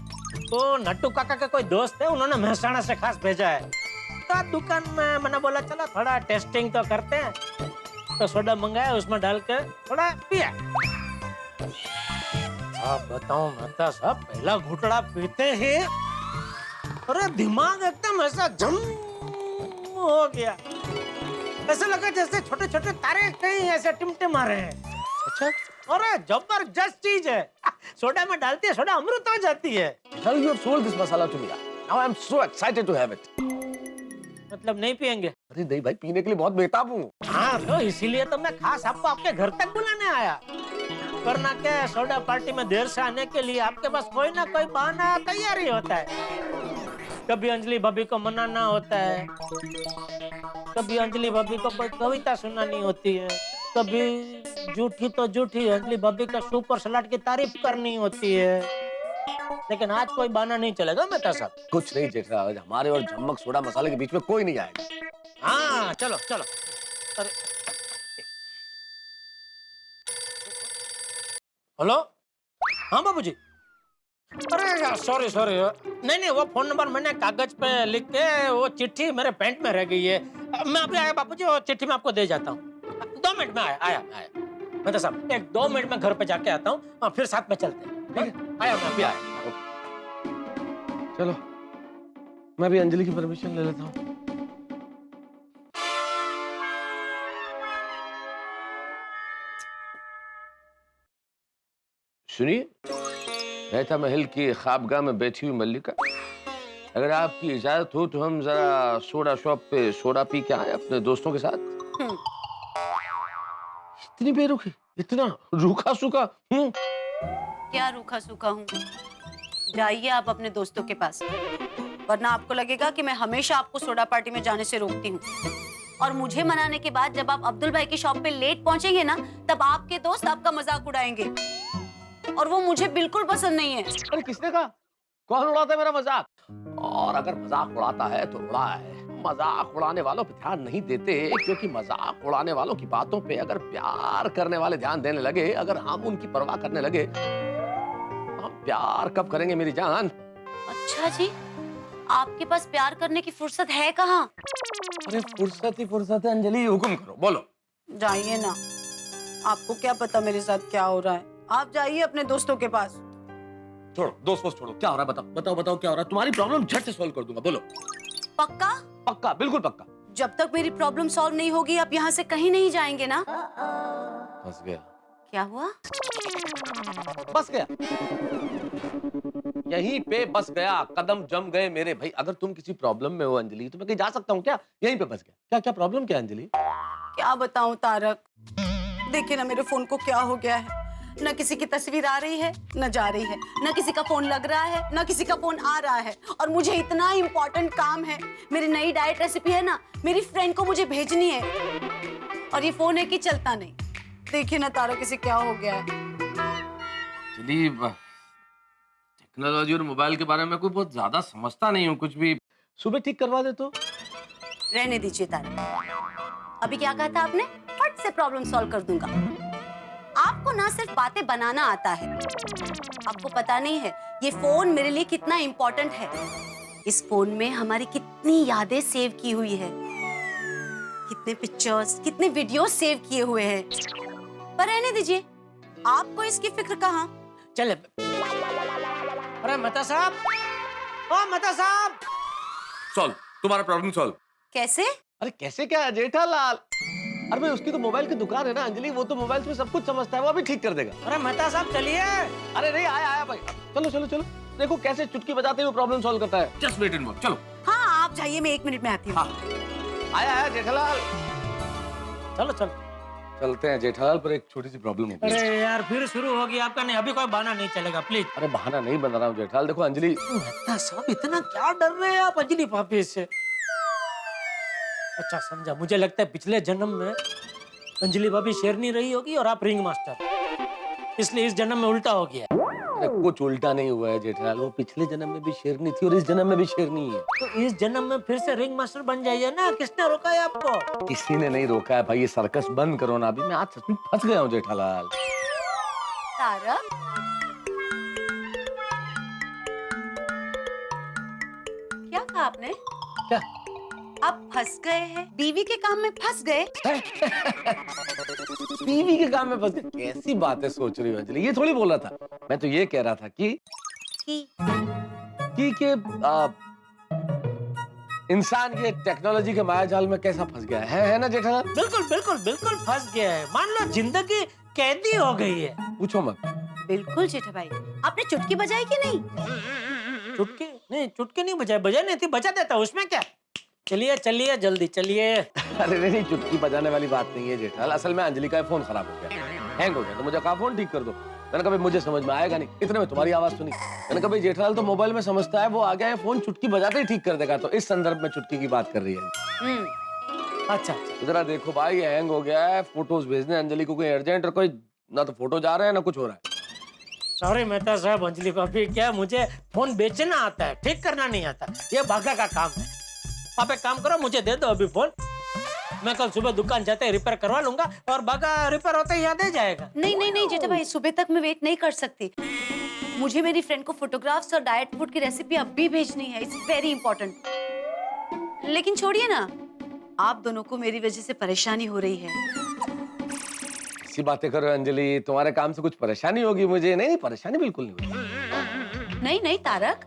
तो नट्टू काका के कोई दोस्त है, उन्होंने महसाणा से खास भेजा है। तो दुकान में मैंने बोला चलो थोड़ा टेस्टिंग तो करते हैं, तो सोडा मंगाया, उसमें डाल के थोड़ा पिया। आप बताओ मेहता साहब, पहला घुटड़ा पीते ही अरे दिमाग एकदम ऐसा झम हो गया, ऐसा लगा जैसे छोटे छोटे तारे कहीं ऐसे टिमटिमा रहे हैं। अच्छा, अरे जबरदस्त चीज है, सोडा में डालती है, सोडा अमृत हो जाती है। Now you have sold this masala to me. Now I'm so excited to have it. मतलब नहीं पियेंगे? अरे नहीं भाई, पीने के लिए बहुत बेताब हूँ। हाँ तो इसीलिए तो मैं खास आपको आपके घर तक बुलाने आया। वरना क्या है, सोडा पार्टी में देर से आने के लिए आपके पास कोई ना कोई बहाना तैयार ही होता है। कभी अंजलि भाभी को मनाना होता है, कभी अंजलि भाभी को कोई कविता सुनानी होती है, कभी झूठी तो झूठी अंजलि भाभी का सूप और सलाद की तारीफ करनी होती है। लेकिन आज कोई बहाना नहीं चलेगा मेहता साहब। कुछ नहीं जेठा, हमारे और चम्मच सोडा मसाले के बीच में कोई नहीं आएगा। हाँ चलो चलो। अरे हेलो, हाँ बाबूजी। अरे सॉरी नहीं वो फोन नंबर मैंने कागज पे लिख के, वो चिट्ठी मेरे पैंट में रह गई है। मैं अभी आया बाबूजी, वो चिट्ठी मैं आपको दे जाता हूँ। 2 मिनट में आया मैं तो साहब 1-2 मिनट में घर पे जाके आता हूँ, फिर साथ में चलते हैं। ठीक है, आया मैं अभी आया। चलो मैं भी अंजलि की परमिशन ले लेता हूँ। सुनिए, रहता महल की ख्वाबगाह में बैठी हुई मल्लिका, अगर आपकी इजाजत हो तो हम जरा सोडा शॉप पे सोडा पी के आए अपने दोस्तों के साथ। इतनी बेरुखी, इतना रूखा सूखा। क्या रूखा सूखा हूँ? जाइए आप अपने दोस्तों के पास, वरना आपको लगेगा कि मैं हमेशा आपको सोडा पार्टी में जाने से रोकती हूँ। और मुझे मनाने के बाद जब आप अब्दुल भाई की शॉप पे लेट पहुंचेंगे ना, तब आपके दोस्त आपका मजाक उड़ाएंगे, और वो मुझे बिल्कुल पसंद नहीं है। अरे किसने कहा? कौन उड़ाता है मेरा मजाक? और अगर मजाक उड़ाता है तो उड़ा है। मजाक उड़ाने वालों पे ध्यान नहीं देते, क्योंकि मजाक उड़ाने वालों की बातों पे अगर प्यार करने वाले ध्यान देने लगे, अगर हम उनकी परवाह करने लगे, हम प्यार कब करेंगे मेरी जान? अच्छा जी, आपके पास प्यार करने की फुर्सत है कहाँ? अरे फुर्सत ही फुर्सत है अंजलि, हुक्म करो, बोलो। जाइए ना, आपको क्या पता मेरे साथ क्या हो रहा है। आप जाइए अपने दोस्तों के पास। छोड़ो, दोस्त वोस्त छोड़ो, क्या हो रहा है बताओ, बताओ बताओ क्या हो रहा है। तुम्हारी प्रॉब्लम झट से सॉल्व कर दूंगा, बोलो। पक्का? पक्का, बिल्कुल पक्का। जब तक मेरी प्रॉब्लम सॉल्व नहीं होगी आप यहाँ से कहीं नहीं जाएंगे ना? फंस गया। क्या हुआ? बस गया, यहीं पे बस गया, कदम जम गए मेरे भाई। अगर तुम किसी प्रॉब्लम में हो अंजलि तो मैं कहीं जा सकता हूँ क्या? यहीं पे बस गया। क्या क्या प्रॉब्लम क्या अंजलि? क्या बताऊं तारक, देखिए ना मेरे फोन को क्या हो गया है। न किसी की तस्वीर आ रही है, न जा रही है, न किसी का फोन लग रहा है, न किसी का फोन आ रहा है। और मुझे इतना इम्पोर्टेंट काम है, मेरी नई डाइट रेसिपी है ना, मेरी फ्रेंड को मुझे भेजनी है, और ये फोन है कि चलता नहीं। देखिए ना तारक, इसे क्या हो गया है। टेक्नोलॉजी और मोबाइल के बारे में कोई बहुत ज्यादा समझता नहीं हूँ, कुछ भी सुबह ठीक करवा दे तो। रहने दीजिए तारक, अभी क्या कहा था आपने? फट से प्रॉब्लम सॉल्व कर दूंगा। आपको ना सिर्फ बातें बनाना आता है, आपको पता नहीं है ये फोन मेरे लिए कितना इम्पोर्टेंट है। इस फोन में हमारी कितनी यादें सेव की हुई है, कितने पिक्चर्स, कितने वीडियोस सेव किए हुए हैं। पर रहने दीजिए, आपको इसकी फिक्र कहाँ। चले। अरे मेहता साहब, ओ मेहता साहब। सॉल्व, तुम्हारा प्रॉब्लम सॉल्व। कैसे? अरे कैसे क्या जेठालाल? अरे भाई उसकी तो मोबाइल की दुकान है ना अंजलि, वो तो मोबाइल में सब कुछ समझता है, वो अभी ठीक कर देगा। अरे मेहता साहब चलिए। अरे नहीं, आया आया भाई, चलो चलो चलो, देखो कैसे चुटकी बजाते हुए प्रॉब्लम सॉल्व करता है। जस्ट वेट एंड वॉच, चलो। हाँ आप जाइए, मैं 1 मिनट में आती हूँ। हाँ। आया आया जेठालाल। चलो चलो चलते हैं जेठालाल, पर एक छोटी सी प्रॉब्लम हो गई। अरे यार फिर शुरू हो गया आपका। नहीं, अभी कोई बहाना नहीं चलेगा, प्लीज। अरे बहाना नहीं बना रहा हूँ जेठालाल, देखो अंजलि। मेहता साहब इतना क्या डर रहे हैं आप अंजलि भाभी से? अच्छा समझा, मुझे लगता है पिछले जन्म में अंजलि भाभी शेरनी रही होगी और आप रिंग मास्टर, इसलिए इस जन्म में उल्टा हो गया। अरे कुछ उल्टा नहीं हुआ है जेठालाल, वो पिछले जन्म में भी शेरनी थी और इस जन्म में भी शेरनी है। तो इस जन्म में फिर से रिंग मास्टर बन जाइए ना, किसने रोका है आपको? किसी ने नहीं रोका है भाई, ये सर्कस बंद करो ना। अभी मैं आज सच में फंस गया हूँ जेठालाल। तारक, क्या कहा आपने? क्या? आप फंस गए हैं? बीवी के काम में फंस गए? बीवी के काम में फंस गए? कैसी बातें सोच रही हो अंजलि, ये थोड़ी बोला था। मैं तो ये कह रहा था कि इंसान ये टेक्नोलॉजी के मायाजाल में कैसा फंस गया है ना जेठालाल? बिल्कुल बिल्कुल बिल्कुल फंस गया है, मान लो जिंदगी कैदी हो गई है। पूछो मत। बिल्कुल जेठा भाई, आपने चुटकी बजाई कि नहीं? चुटकी नहीं, चुटकी नहीं बजाई, बजाई नहीं थी, बजा देता, उसमें क्या। चलिए चलिए जल्दी चलिए। अरे नहीं, चुटकी बजाने वाली बात नहीं है जेठालाल, असल में अंजलि का फोन खराब हो गया, हैंग हो गया, तो मुझे कहा फोन ठीक कर दो। मैंने कहा मुझे समझ में आएगा नहीं, इतने में तुम्हारी आवाज सुनी। मैंने कहा जेठालाल तो मोबाइल में समझता है, वो आ गया है, फोन चुटकी बजाते ही ठीक कर देगा, तो इस संदर्भ में चुटकी की बात कर रही है। अच्छा जरा देखो भाई, हैंग हो गया है, फोटोज भेजने अंजलि को कोई अर्जेंट, और कोई ना तो फोटो जा रहे हैं ना कुछ हो रहा है। सॉरी मेहता साहब, अंजलि भाभी, क्या मुझे फोन बेचना आता है, ठीक करना नहीं आता, ये भागा का काम है। आप एक काम करो, मुझे दे दो अभी फोन, मैं कल सुबह दुकान जाते ही रिपेयर करवा लूंगा, और बागा रिपेयर होते ही याद आ जाएगा। नहीं नहीं नहीं जेठा भाई, सुबह तक मैं वेट नहीं कर सकती। मुझे मेरी फ्रेंड को फोटोग्राफ्स और डाइट फूड की रेसिपी अभी भेजनी है, इट्स वेरी इंपॉर्टेंट। लेकिन छोड़िए ना, आप दोनों को मेरी वजह से परेशानी हो रही है। ऐसी बातें करो अंजलि, तुम्हारे काम से कुछ परेशानी होगी मुझे? नहीं, परेशानी बिल्कुल नहीं होगी। नहीं नहीं तारक,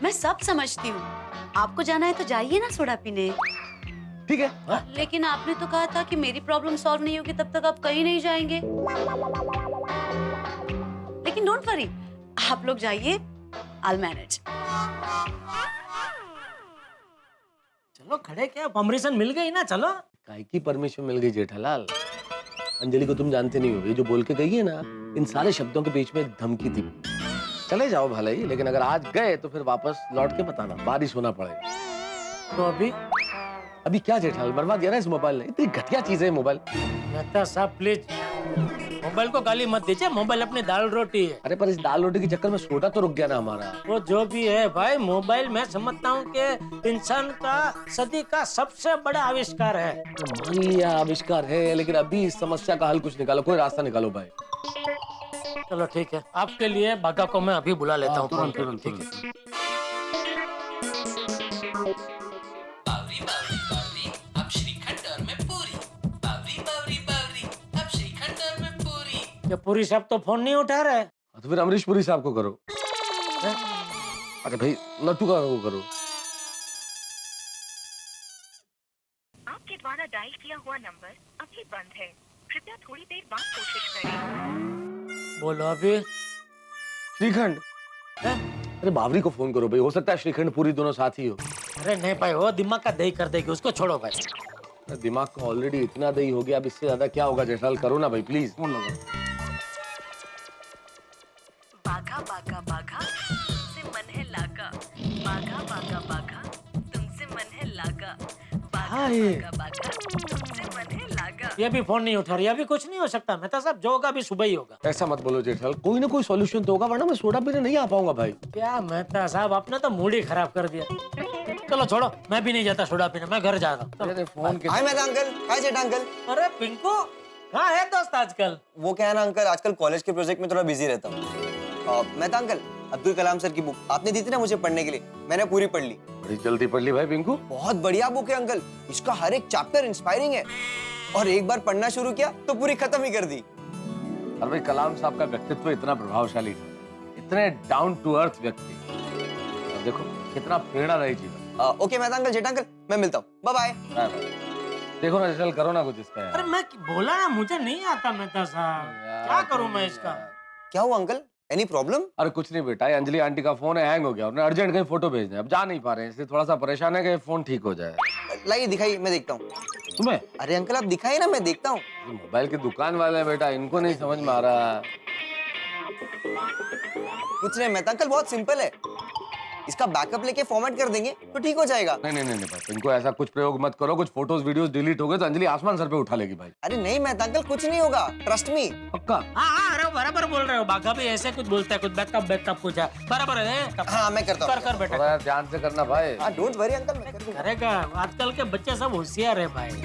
मैं सब समझती हूँ, आपको जाना है तो जाइए ना सोडा पीने। ठीक है। लेकिन आपने तो कहा था कि मेरी प्रॉब्लम सॉल्व नहीं होगी तब तक आप कहीं नहीं जाएंगे। लेकिन डोंट वरी, आप लोग जाइए, I'll manage। चलो खड़े क्या, परमिशन मिल गई ना, चलो। काय की परमिशन मिल गई जेठालाल? अंजलि को तुम जानते नहीं हो, ये जो बोल के गई है ना, इन सारे शब्दों के बीच में एक धमकी थी। चले जाओ भले ही, लेकिन अगर आज गए तो फिर वापस लौट के बताना, बारिश होना पड़ेगा। तो अभी क्या जेठालाल, बर्बाद किया ना इस मोबाइल ने, इतनी घटिया चीज है मोबाइल। मेहता साहब प्लीज मोबाइल को गाली मत दीजिए, मोबाइल अपनी दाल रोटी है। अरे पर इस दाल रोटी के चक्कर में सोडा तो रुक गया ना हमारा। वो जो भी है भाई, मोबाइल मैं समझता हूँ कि इंसान का सदी का सबसे बड़ा आविष्कार है। मान लिया आविष्कार है, लेकिन अभी इस समस्या का हल कुछ निकालो, कोई रास्ता निकालो भाई। चलो ठीक है, आपके लिए बागा को मैं अभी बुला लेता हूँ। तुरंत। ठीक है। क्या पुरी साहब तो फोन नहीं उठा रहे? तो फिर अमरीश पुरी साहब को करो। अरे भाई लट्टू का को करो। आपके द्वारा डायल किया हुआ नंबर अभी बंद है, कृपया थोड़ी देर बाद कोशिश करें। बोलो अभी। श्रीखंड? अरे बावरी को फोन करो भाई, हो सकता है श्रीखंड पूरी दोनों साथ ही हो। अरे नहीं भाई, वो दिमाग का दही कर देगी, उसको छोड़ो भाई। दिमाग का ऑलरेडी इतना दही हो गया, अब इससे ज्यादा क्या होगा जेठालाल, करो ना भाई प्लीज। फोन लगाओ। बाघा बाघा बाघा तुमसे मन है लागा, बाघा बाघा बाघा तुमसे मन है लागा, बाघा बाघा बाघा तुमसे मन है लागा। ये भी फोन नहीं उठा रही, अभी कुछ नहीं हो सकता मेहता साहब, जो होगा अभी सुबह ही होगा। ऐसा मत बोलो जेठालाल, कोई ना कोई सॉल्यूशन तो होगा, वरना मैं सोडा पीने नहीं आ पाऊंगा भाई। क्या मेहता साहब, आपने तो मूड ही खराब कर दिया। चलो छोड़ो, मैं भी नहीं जाता सोडा पीने, मैं घर जा रहा हूँ। फोन के हाय मेहता अंकल, हाय जेठा अंकल। अरे पिंकू कहाँ है दोस्त आजकल? वो क्या है ना अंकल, आजकल कॉलेज के प्रोजेक्ट में थोड़ा बिजी रहता हूँ। मेहता अंकल, अब्दुल कलाम सर की बुक आपने दी थी ना मुझे पढ़ने के लिए, मैंने पूरी पढ़ ली। बड़ी जल्दी पढ़ ली भाई पिंकू। बहुत बढ़िया बुक है अंकल, इसका हर एक चैप्टर इंस्पायरिंग है, और एक बार पढ़ना शुरू किया तो पूरी खत्म ही कर दी। अरे भाई कलाम साहब का व्यक्तित्व इतना प्रभावशाली था, इतने डाउन टू अर्थ व्यक्ति, और देखो कितना प्रेरणादायी जीवन। ओके मेहता अंकल, जेठा अंकल मैं मिलता हूँ, बाय बाय। देखो ना जेठालाल, करो ना कुछ इसका यार। अरे मैं बोला ना मुझे नहीं आता मेहता साहब, क्या करूँ मैं इसका? क्या हुआ अंकल, एनी प्रॉब्लम? अरे कुछ नहीं बेटा, अंजलि आंटी का फोन हैंग हो गया, उन्हें अर्जेंट कहीं फोटो भेजने, अब जा नहीं पा रहे हैं, इसलिए थोड़ा सा परेशान है कि फोन ठीक हो जाए। लाइए दिखाइए, मैं देखता हूँ। तुम्हें? अरे अंकल आप दिखाइए ना, मैं देखता हूँ। मोबाइल की दुकान वाले हैं बेटा, इनको नहीं समझ में आ रहा। कुछ नहीं मेहता अंकल, बहुत सिंपल है, इसका बैकअप लेके फॉर्मेट कर देंगे तो ठीक हो जाएगा। नहीं भाई, इनको ऐसा कुछ प्रयोग मत करो, कुछ फोटोज वीडियोस डिलीट हो गए तो अंजलि आसमान सर पे उठा लेगी भाई। अरे नहीं मेहता अंकल, कुछ नहीं होगा, ट्रस्ट मी। पक्का? हाँ, अरे बराबर बोल रहे हो, बाघा भी ऐसे कुछ बोलता है, कुछ बैकअप कुछ है, बराबर है। हाँ मैं करता हूँ। कर बेटा, थोड़ा ध्यान से करना भाई। हाँ डोंट वरी अंकल, मैं कर दूंगा। करेगा, आजकल के बच्चे सब होशियार है भाई।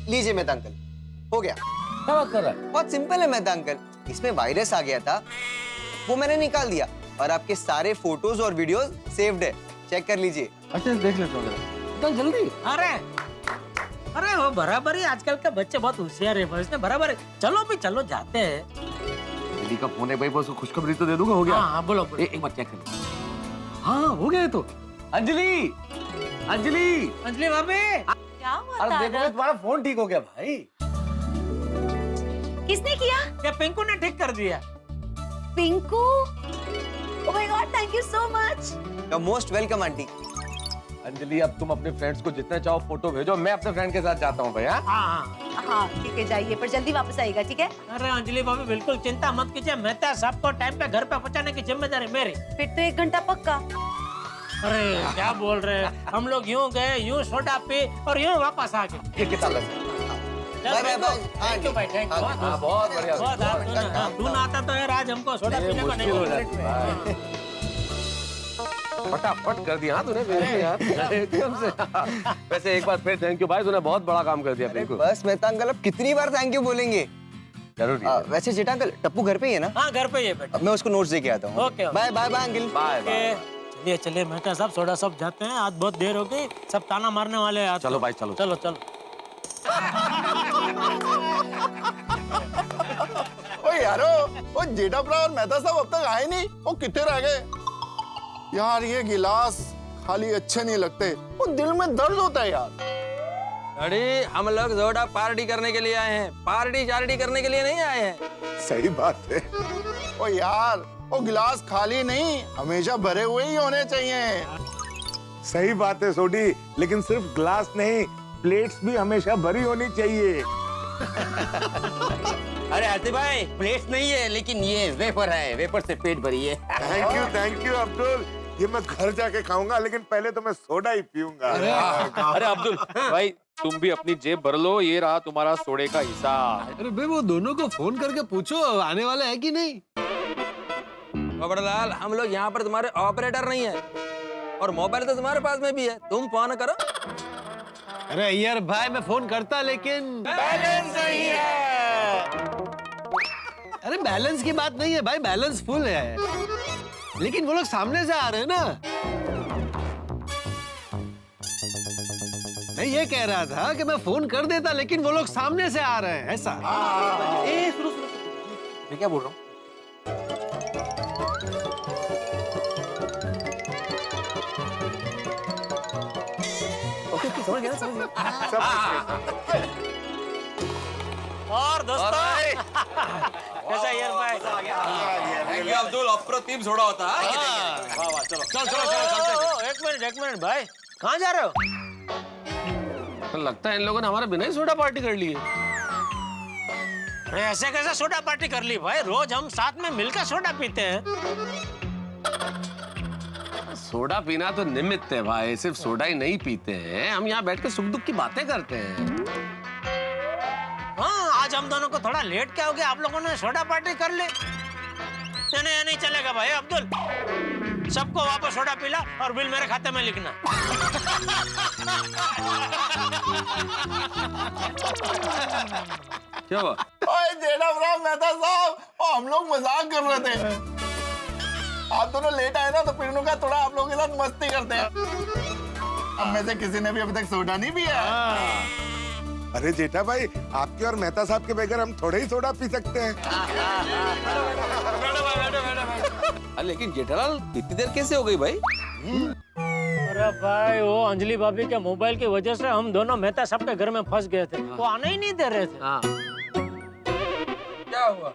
लीजिए मेहता अंकल, हो गया। क्या बात कर रहा है? बहुत सिंपल है मेहता अंकल, इसमें वायरस आ गया था, वो मैंने निकाल दिया, और आपके सारे फोटोज और वीडियोस सेव्ड है, चेक कर लीजिए। अच्छा देख लेता हूँ जल्दी। अरे वो बराबर ही, आजकल के बच्चे बहुत होशियार है, इसने बराबर है। चलो भी चलो, जाते हैं। अंजलि का फोन है भाई, बस खुशखबरी तो दे दूंगा, हो गया। हाँ बोलो। एक बार चेक कर। हाँ हो गया तो। अंजलि भाभी, क्या हुआ अरे देखो तुम्हारा फोन ठीक हो गया भाई। किसने किया? क्या पिंकू ने ठीक कर दिया? Pinku? Oh my God, thank you so much. You most welcome aunty. Anjali अब तुम अपने फ्रेंड्स को जितने चाहो फोटो भेजो, मैं अपने फ्रेंड के साथ जाता हूँ भैया। हाँ ठीक है, जाइए, पर जल्दी वापस आइएगा, ठीक है? अरे अंजलि भाभी बिल्कुल चिंता मत कीजिए, मेहता साहब को टाइम पे घर पे पहुंचाने की जिम्मेदारी मेरी। फिर तो 1 घंटा पक्का। अरे क्या बोल रहे हैं, हम लोग यूं गए, यूं सोडा पी और यूं वापस आ गए। ये कितना थैंक यू भाई, थैंक यू। बहुत बढ़िया। तू ना आता तो यार आज हमको सोडा पीने को नहीं मिलता। फटाफट कर दिया तूने यार एकदम से। वैसे एक बार फिर थैंक यू भाई, तूने बहुत बड़ा काम कर दिया पिंकू। बस मेहता अंकल, अब कितनी बार थैंक यू बोलेंगे? जरूर। वैसे जेठा अंकल, टप्पू घर पे ही है ना? हाँ घर पे ही है बेटा। मैं उसको नोट्स दे के आता हूँ। Okay bye bye bye uncle. Bye. चलिए मेहता साहब, सोडा सब जाते हैं, आज बहुत देर हो गई, सब ताना मारने वाले हैं। चलो भाई चलो। ओए यारो, वो जेठा भरा और मेहता साहब अब तक आए नहीं, वो कितने रह गए यार? ये गिलास खाली अच्छे नहीं लगते, वो दिल में दर्द होता है यार। अरे हम लोग जोड़ा पार्टी करने के लिए आए हैं, पार्टी चार्टी करने के लिए नहीं आए हैं। सही बात है। ओ यार, वो गिलास खाली नहीं, हमेशा भरे हुए ही होने चाहिए। सही बात है सोडी, लेकिन सिर्फ ग्लास नहीं, प्लेट्स भी हमेशा भरी होनी चाहिए। अरे आतिफ भाई, प्लेट नहीं है लेकिन ये वेफर है, वेफर से पेट भरी है। थैंक यू अब्दुल, ये मैं घर जाके खाऊंगा, लेकिन पहले तो मैं सोडा ही पीऊंगा। अरे अब्दुल भाई, तुम भी अपनी जेब भर लो, ये रहा तुम्हारा सोडे का हिसाब। अरे भाई, वो दोनों को फोन करके पूछो आने वाले है कि नहीं। खबरदार, हम लोग यहाँ पर तुम्हारे ऑपरेटर नहीं है, और मोबाइल तो तुम्हारे पास में भी है, तुम फोन करो। अरे यार भाई, मैं फोन करता लेकिन बैलेंस नहीं है। अरे बैलेंस की बात नहीं है भाई, बैलेंस फुल है, लेकिन वो लोग सामने से आ रहे हैं ना। मैं ये कह रहा था कि मैं फोन कर देता, लेकिन वो लोग सामने से आ रहे हैं, ऐसा। सुनो, मैं क्या बोल रहा हूँ? समझ गया, समझ गया। और दोस्तों, कैसा यार भाई? थैंक यू अब्दुल, अप्रतिम सोडा होता है। वाह वाह, चलो चलो चलो चलो। एक मिनट भाई, कहाँ जा रहे हो? तो लगता है इन लोगों ने हमारे बिना ही सोडा पार्टी कर ली है। ऐसे कैसे सोडा पार्टी कर ली भाई? रोज हम साथ में मिलकर सोडा पीते हैं। सोडा पीना तो निमित्त है भाई, सिर्फ सोडा ही नहीं पीते हैं, हम यहाँ बैठ के सुख दुख की बातें करते हैं। हाँ, आज हम दोनों को थोड़ा लेट क्या हो गया, आप लोगों ने सोडा पार्टी कर ली। नहीं चलेगा भाई अब्दुल, सबको वापस सोडा पिला और बिल मेरे खाते में लिखना। क्या हुआ? ओए जेठालाल मेहता साहब, हम लोग मजाक कर रहे थे। आप दोनों लेट आए ना, तो पिन्नू का थोड़ा आप लोगों के साथ मस्ती करते हैं। अब में से किसी ने भी अभी तक सोडा नहीं पिया। अरे जेठा भाई, आपके और मेहता साहब के बगैर हम थोड़े ही सोडा पी सकते हैं। लेकिन जेठालाल, इतनी देर कैसे हो गई भाई? अरे भाई, वो अंजलि भाभी के मोबाइल की वजह से हम दोनों मेहता साहब के घर में फंस गए थे, वो आने ही नहीं दे रहे थे। क्या हुआ?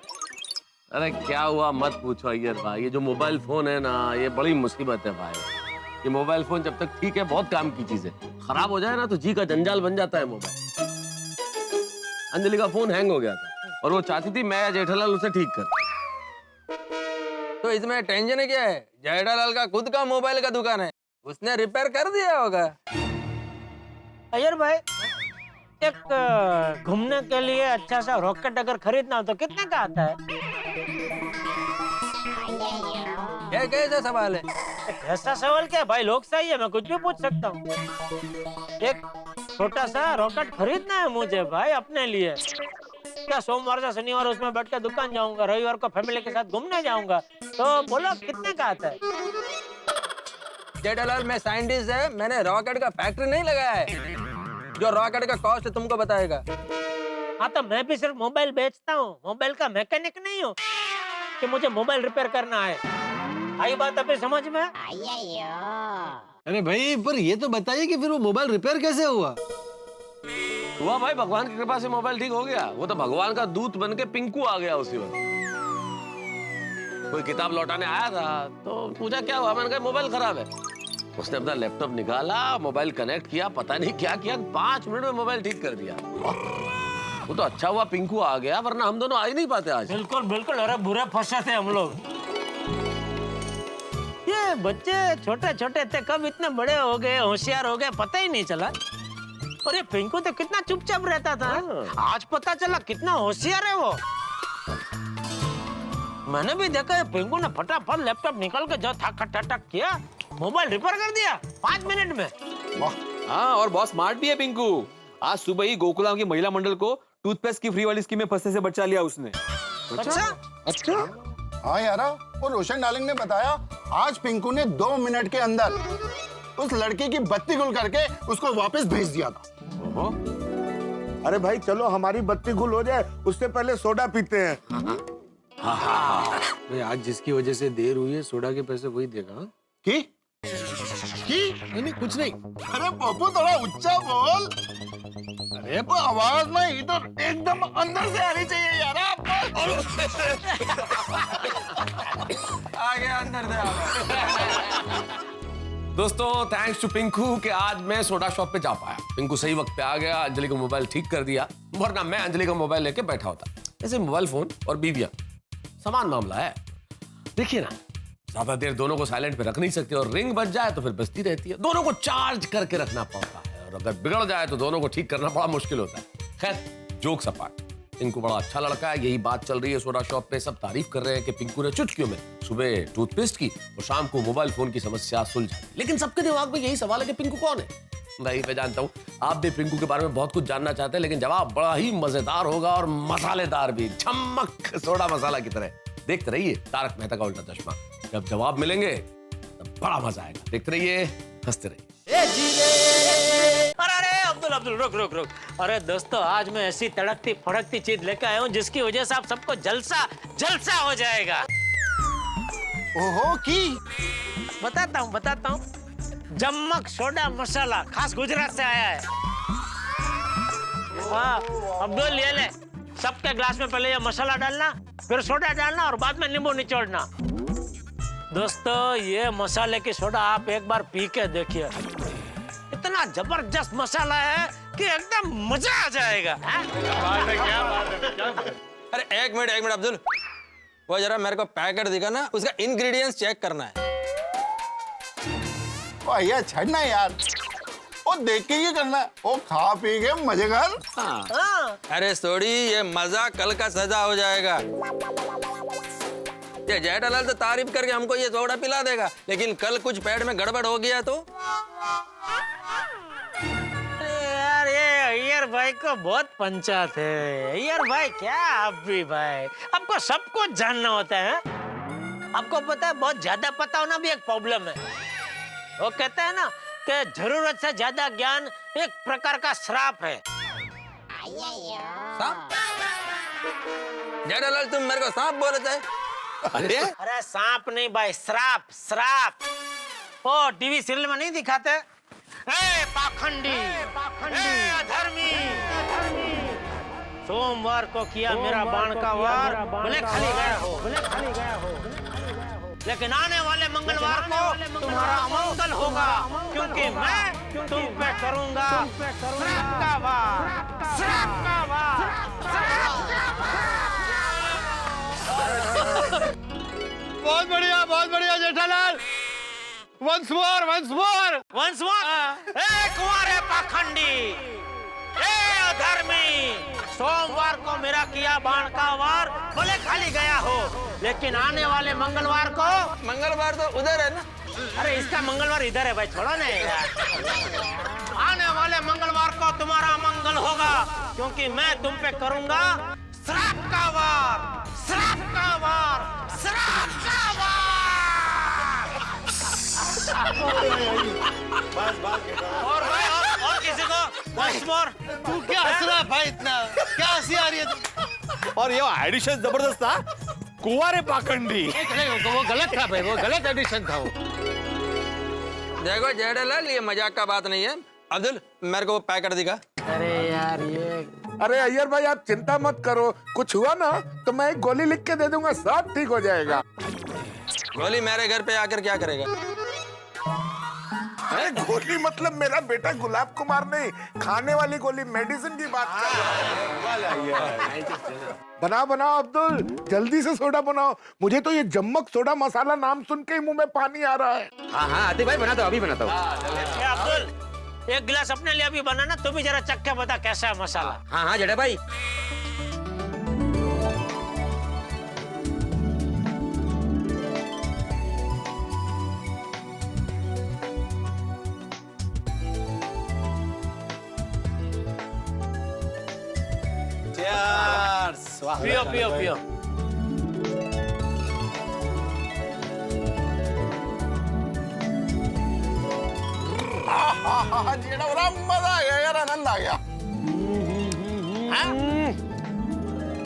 अरे क्या हुआ मत पूछो अय्यर भाई, ये जो मोबाइल फोन है ना, ये बड़ी मुसीबत है भाई। ये मोबाइल फोन जब तक ठीक है, बहुत काम की चीज है, खराब हो जाए ना तो जी का जंजाल बन जाता है मोबाइल। अंजलि का फोन हैंग हो गया था और वो चाहती थी मैं या जेठालाल उसे ठीक कर। तो इसमें टेंशन क्या है? जेठालाल का खुद का मोबाइल का दुकान है, उसने रिपेयर कर दिया होगा। अय्यर भाई, एक घूमने के लिए अच्छा सा रॉकेट अगर खरीदना हो तो कितने का आता है? क्या कैसा सवाल है? ऐसा सवाल क्या भाई, लोग सही है, मैं कुछ भी पूछ सकता हूँ। एक छोटा सा रॉकेट खरीदना है मुझे भाई अपने लिए। क्या सोमवार से शनिवार उसमें बैठ के दुकान जाऊंगा, रविवार को फैमिली के साथ घूमने जाऊंगा, तो बोलो कितने का आता है? जेठालाल, मैं साइंटिस्ट है, मैंने रॉकेट का फैक्ट्री नहीं लगाया है, जो रॉकेट का कॉस्ट तुमको बताएगा। हाँ, तो मैं भी सिर्फ मोबाइल बेचता हूँ, मोबाइल का मैकेनिक नहीं हूँ कि मुझे मोबाइल रिपेयर करना है। आई बात अभी समझ में? अरे भाई, पर ये तो बताइए कि फिर वो मोबाइल रिपेयर कैसे हुआ? हुआ भाई, भगवान की कृपा से मोबाइल ठीक हो गया। वो तो भगवान का दूत बन के पिंकू आ गया उसी वक्त। कोई किताब लौटाने आया था तो पूछा क्या हुआ, मैंने कहा मोबाइल खराब है। उसने अपना लैपटॉप निकाला, मोबाइल कनेक्ट किया, पता नहीं क्या किया, 5 मिनट में मोबाइल ठीक कर दिया। वो तो अच्छा हुआ पिंकू आ गया, वरना हम दोनों आ ही नहीं पाते आज। बिल्कुल बिल्कुल, अरे बुरे फंसे थे हम लोग। ये बच्चे छोटे छोटे थे, कब इतने बड़े हो गए, होशियार हो गए, पता ही नहीं चला। और ये पिंकू तो कितना चुपचाप रहता था, आज पता चला कितना होशियार है वो। मैंने भी देखा है, पिंकू ने फटाफट लैपटॉप निकाल के जो ठक किया, मोबाइल रिपेयर कर दिया 5 मिनट में। हाँ, और बहुत स्मार्ट भी है पिंकू। आज सुबह ही गोकुलाम की महिला मंडल को टूथपेस्ट की फ्री वाली स्कीम में फंसने से बचा लिया उसने। अच्छा। हाँ यारा, वो रोशन डार्लिंग ने बताया, आज पिंकू ने 2 मिनट के अंदर उस लड़की की बत्ती गुल करके उसको वापस भेज दिया था। अरे भाई चलो, हमारी बत्ती गुल हो जाए उससे पहले सोडा पीते हैं। भाई, आज जिसकी वजह से देर हुई है, सोडा के पैसे वही देगा। की? नहीं, कुछ नहीं। अरे पप्पू, थोड़ा ऊंचा बोल। अरे वो आवाज ना इधर एकदम अंदर से आनी चाहिए यार। आ गया अंदर से। दोस्तों थैंक्स टू पिंकू कि आज मैं सोडा शॉप पे जा पाया। पिंकू सही वक्त पे आ गया, अंजलि का मोबाइल ठीक कर दिया, वरना मैं अंजलि का मोबाइल लेके बैठा होता। ऐसे मोबाइल फोन और बीवियां समान मामला है। देखिए ना, ज्यादा देर दोनों को साइलेंट पे रख नहीं सकते और रिंग बज जाए तो फिर बजती रहती है। दोनों को चार्ज करके रखना पड़ता है और अगर बिगड़ जाए तो दोनों को ठीक करना बड़ा मुश्किल होता है। खैर जोक सपाट, पिंकू बड़ा अच्छा लड़का है, यही बात चल रही है सोडा शॉप पे। सब तारीफ कर रहे हैं कि पिंकू ने चुटकियों में सुबह टूथपेस्ट की और शाम को मोबाइल फोन की समस्या सुलझाई। लेकिन सबके दिमाग में यही सवाल है कि पिंकू कौन है। नहीं, मैं जानता हूँ आप भी पिंकू के बारे में बहुत कुछ जानना चाहते हैं, लेकिन जवाब बड़ा ही मजेदार होगा और मसालेदार भी, चमक सोडा मसाला की तरह। देखते रहिए तारक मेहता का उल्टा चश्मा। जब जवाब मिलेंगे तब बड़ा मजा आएगा। देखते रहिए, हंसते रहिए। अरे अब्दुल अब्दुल रुक रुक रुक। अरे दोस्तों, आज मैं ऐसी तड़कती फड़कती चीज लेकर आया हूँ जिसकी वजह से आप सबको जलसा जलसा हो जाएगा। ओहो की बताता हूँ। जम्मक सोडा मसाला खास गुजरात से आया है। हाँ अब्दुल, ये ले, सबके ग्लास में पहले ये मसाला डालना, फिर सोडा डालना और बाद में नींबू निचोड़ना। दोस्तों, ये मसाले की सोडा आप एक बार पी के देखिए, इतना जबरदस्त मसाला है कि एकदम मजा आ जाएगा। क्या बात है। अरे एक मिनट अब्दुल, वो जरा मेरे को पैकेट दिखा ना, उसका इंग्रेडिएंट्स चेक करना है। भैया छड़ना यार, वो देख के ही करना, वो खा पी के मजे कर। हाँ। अरे सोडी, ये मजा कल का सजा हो जाएगा। ये जेठालाल तो तारीफ करके हमको ये सोडा पिला देगा, लेकिन कल कुछ पेट में गड़बड़ हो गया तो। यार ये अय्यर भाई को बहुत पंचायत है। अय्यर भाई क्या, आप भी भाई, आपको सब कुछ जानना होता है। आपको पता है, बहुत ज्यादा पता होना भी एक प्रॉब्लम है। वो कहते हैं ना कि जरूरत से ज्यादा ज्ञान एक प्रकार का श्राप है। जेठालाल, तुम मेरे को सांप बोलते हैं? अरे सांप नहीं भाई, श्राप श्राप। ओ टीवी सीरियल में नहीं दिखाते? ए पाखंडी, ए अधर्मी, सोमवार को किया मेरा बाण का वार, भले खाली गया हो, लेकिन आने वाले मंगलवार को तुम्हारा अमंगल होगा, क्योंकि मैं तुम पे करूंगा श्राप का वार, श्राप का वार, श्राप का वार। बहुत बढ़िया जेठालाल। Once more. ए कुंवारे पाखंडी, ए अधर्मी, सोमवार को मेरा किया बाण का वार भले खाली गया हो, लेकिन आने वाले मंगलवार को। मंगलवार तो उधर है ना। अरे इसका मंगलवार इधर है भाई, छोड़ो ना यार। आने वाले मंगलवार को तुम्हारा मंगल होगा, क्योंकि मैं तुम पे करूंगा श्राप का वार, श्राप का वार, श्राप का वार। और भाई और किसी को once more। तू क्या हंस रहा है भाई इतना? क्या हंसी आ रही है? और ये एडिशन जबरदस्त था, कुंवारे पाखंडी। वो गलत था भाई, वो गलत एडिशन था वो। देखो जेठालाल, ये मजाक का बात नहीं है। अब्दुल, मेरे को वो पैकेट दिखा। अरे यार ये, अरे अय्यर भाई आप चिंता मत करो, कुछ हुआ ना तो मैं एक गोली लिख के दे दूंगा, सब ठीक हो जाएगा। गोली मेरे घर पे आकर क्या करेगा? अरे गोली मतलब मेरा बेटा गुलाब कुमार नहीं, खाने वाली गोली, मेडिसिन की बात कर रहा है। बनाओ अब्दुल, जल्दी से सोडा बनाओ। मुझे तो ये जम्मक सोडा मसाला नाम सुन के ही मुंह में पानी आ रहा है। हाँ आतिफ भाई बनाता हूँ, अभी बनाता हूँ। अब्दुल, एक गिलास अपने लिए भी बनाना, तू भी जरा चख के बता कैसा है मसाला। हाँ जेठा भाई। पियो। जेड़ा बड़ा मजा आ गया यार, आनंद आ गया।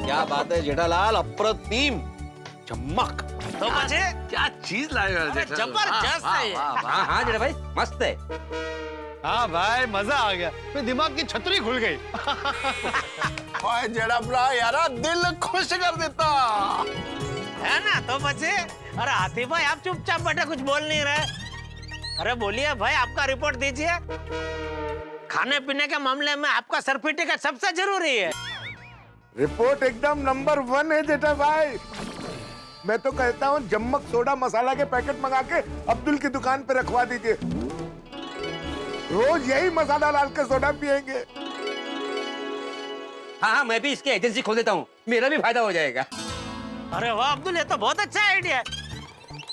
क्या बात है जेठालाल, अप्रतिम चमक। तो मुझे क्या चीज लाएगा जबरदस्त है ये। हाँ जेठा भाई, मस्त है। हाँ भाई मजा आ गया, मेरे दिमाग की छतरी खुल गई। ओए जड़पड़ा यारा दिल खुश कर देता है ना। तो बचे। अरे हाथी भाई आप चुपचाप बैठे, कुछ बोल नहीं रहे। अरे बोलिए भाई, आपका रिपोर्ट दीजिए। खाने पीने के मामले में आपका सर्टिफिकेट सबसे जरूरी है। रिपोर्ट एकदम नंबर 1 है जेठा भाई। मैं तो कहता हूँ जम्मक सोडा मसाला के पैकेट मंगा के अब्दुल की दुकान पे रखवा दीजिए। रोज यही मसाला डाल के सोडा पियेंगे। हाँ, मैं भी इसकी एजेंसी खोल देता हूँ, मेरा भी फायदा हो जाएगा। अरे वाह अब्दुल, ये तो बहुत अच्छा आइडिया है।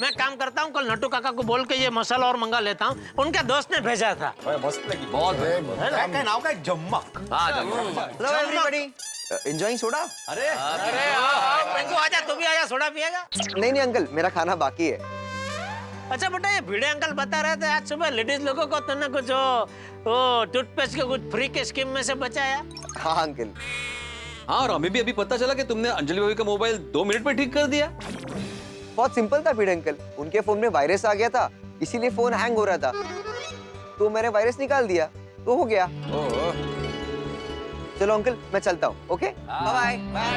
मैं काम करता हूँ, कल नट्टू काका को बोल के ये मसाला और मंगा लेता हूँ। उनके दोस्त ने भेजा था। मस्त लगी बहुत क्या नाम का जम्मक। हाँ जम्मक। Hello everybody, enjoying soda? अरे पिंकू आजा, तू भी आजा, सोडा पिएगा? नहीं अंकल, मेरा खाना बाकी है। अच्छा बेटा, ये भिड़े अंकल बता रहे थे आज सुबह लेडीज लोगों को तुमने कुछ वो टूथपेस्ट के कुछ फ्री के स्कीम में से बचाया। हाँ अंकल। हाँ, और हमें भी अभी पता चला कि तुमने अंजलि भाभी का मोबाइल 2 मिनट में ठीक कर दिया। बहुत सिंपल था भिड़े अंकल, उनके फोन में वायरस आ गया था, इसीलिए फोन हैंग हो रहा था, तो मैंने वायरस निकाल दिया तो हो गया। चलो अंकल मैं चलता हूँ। Okay bye bye.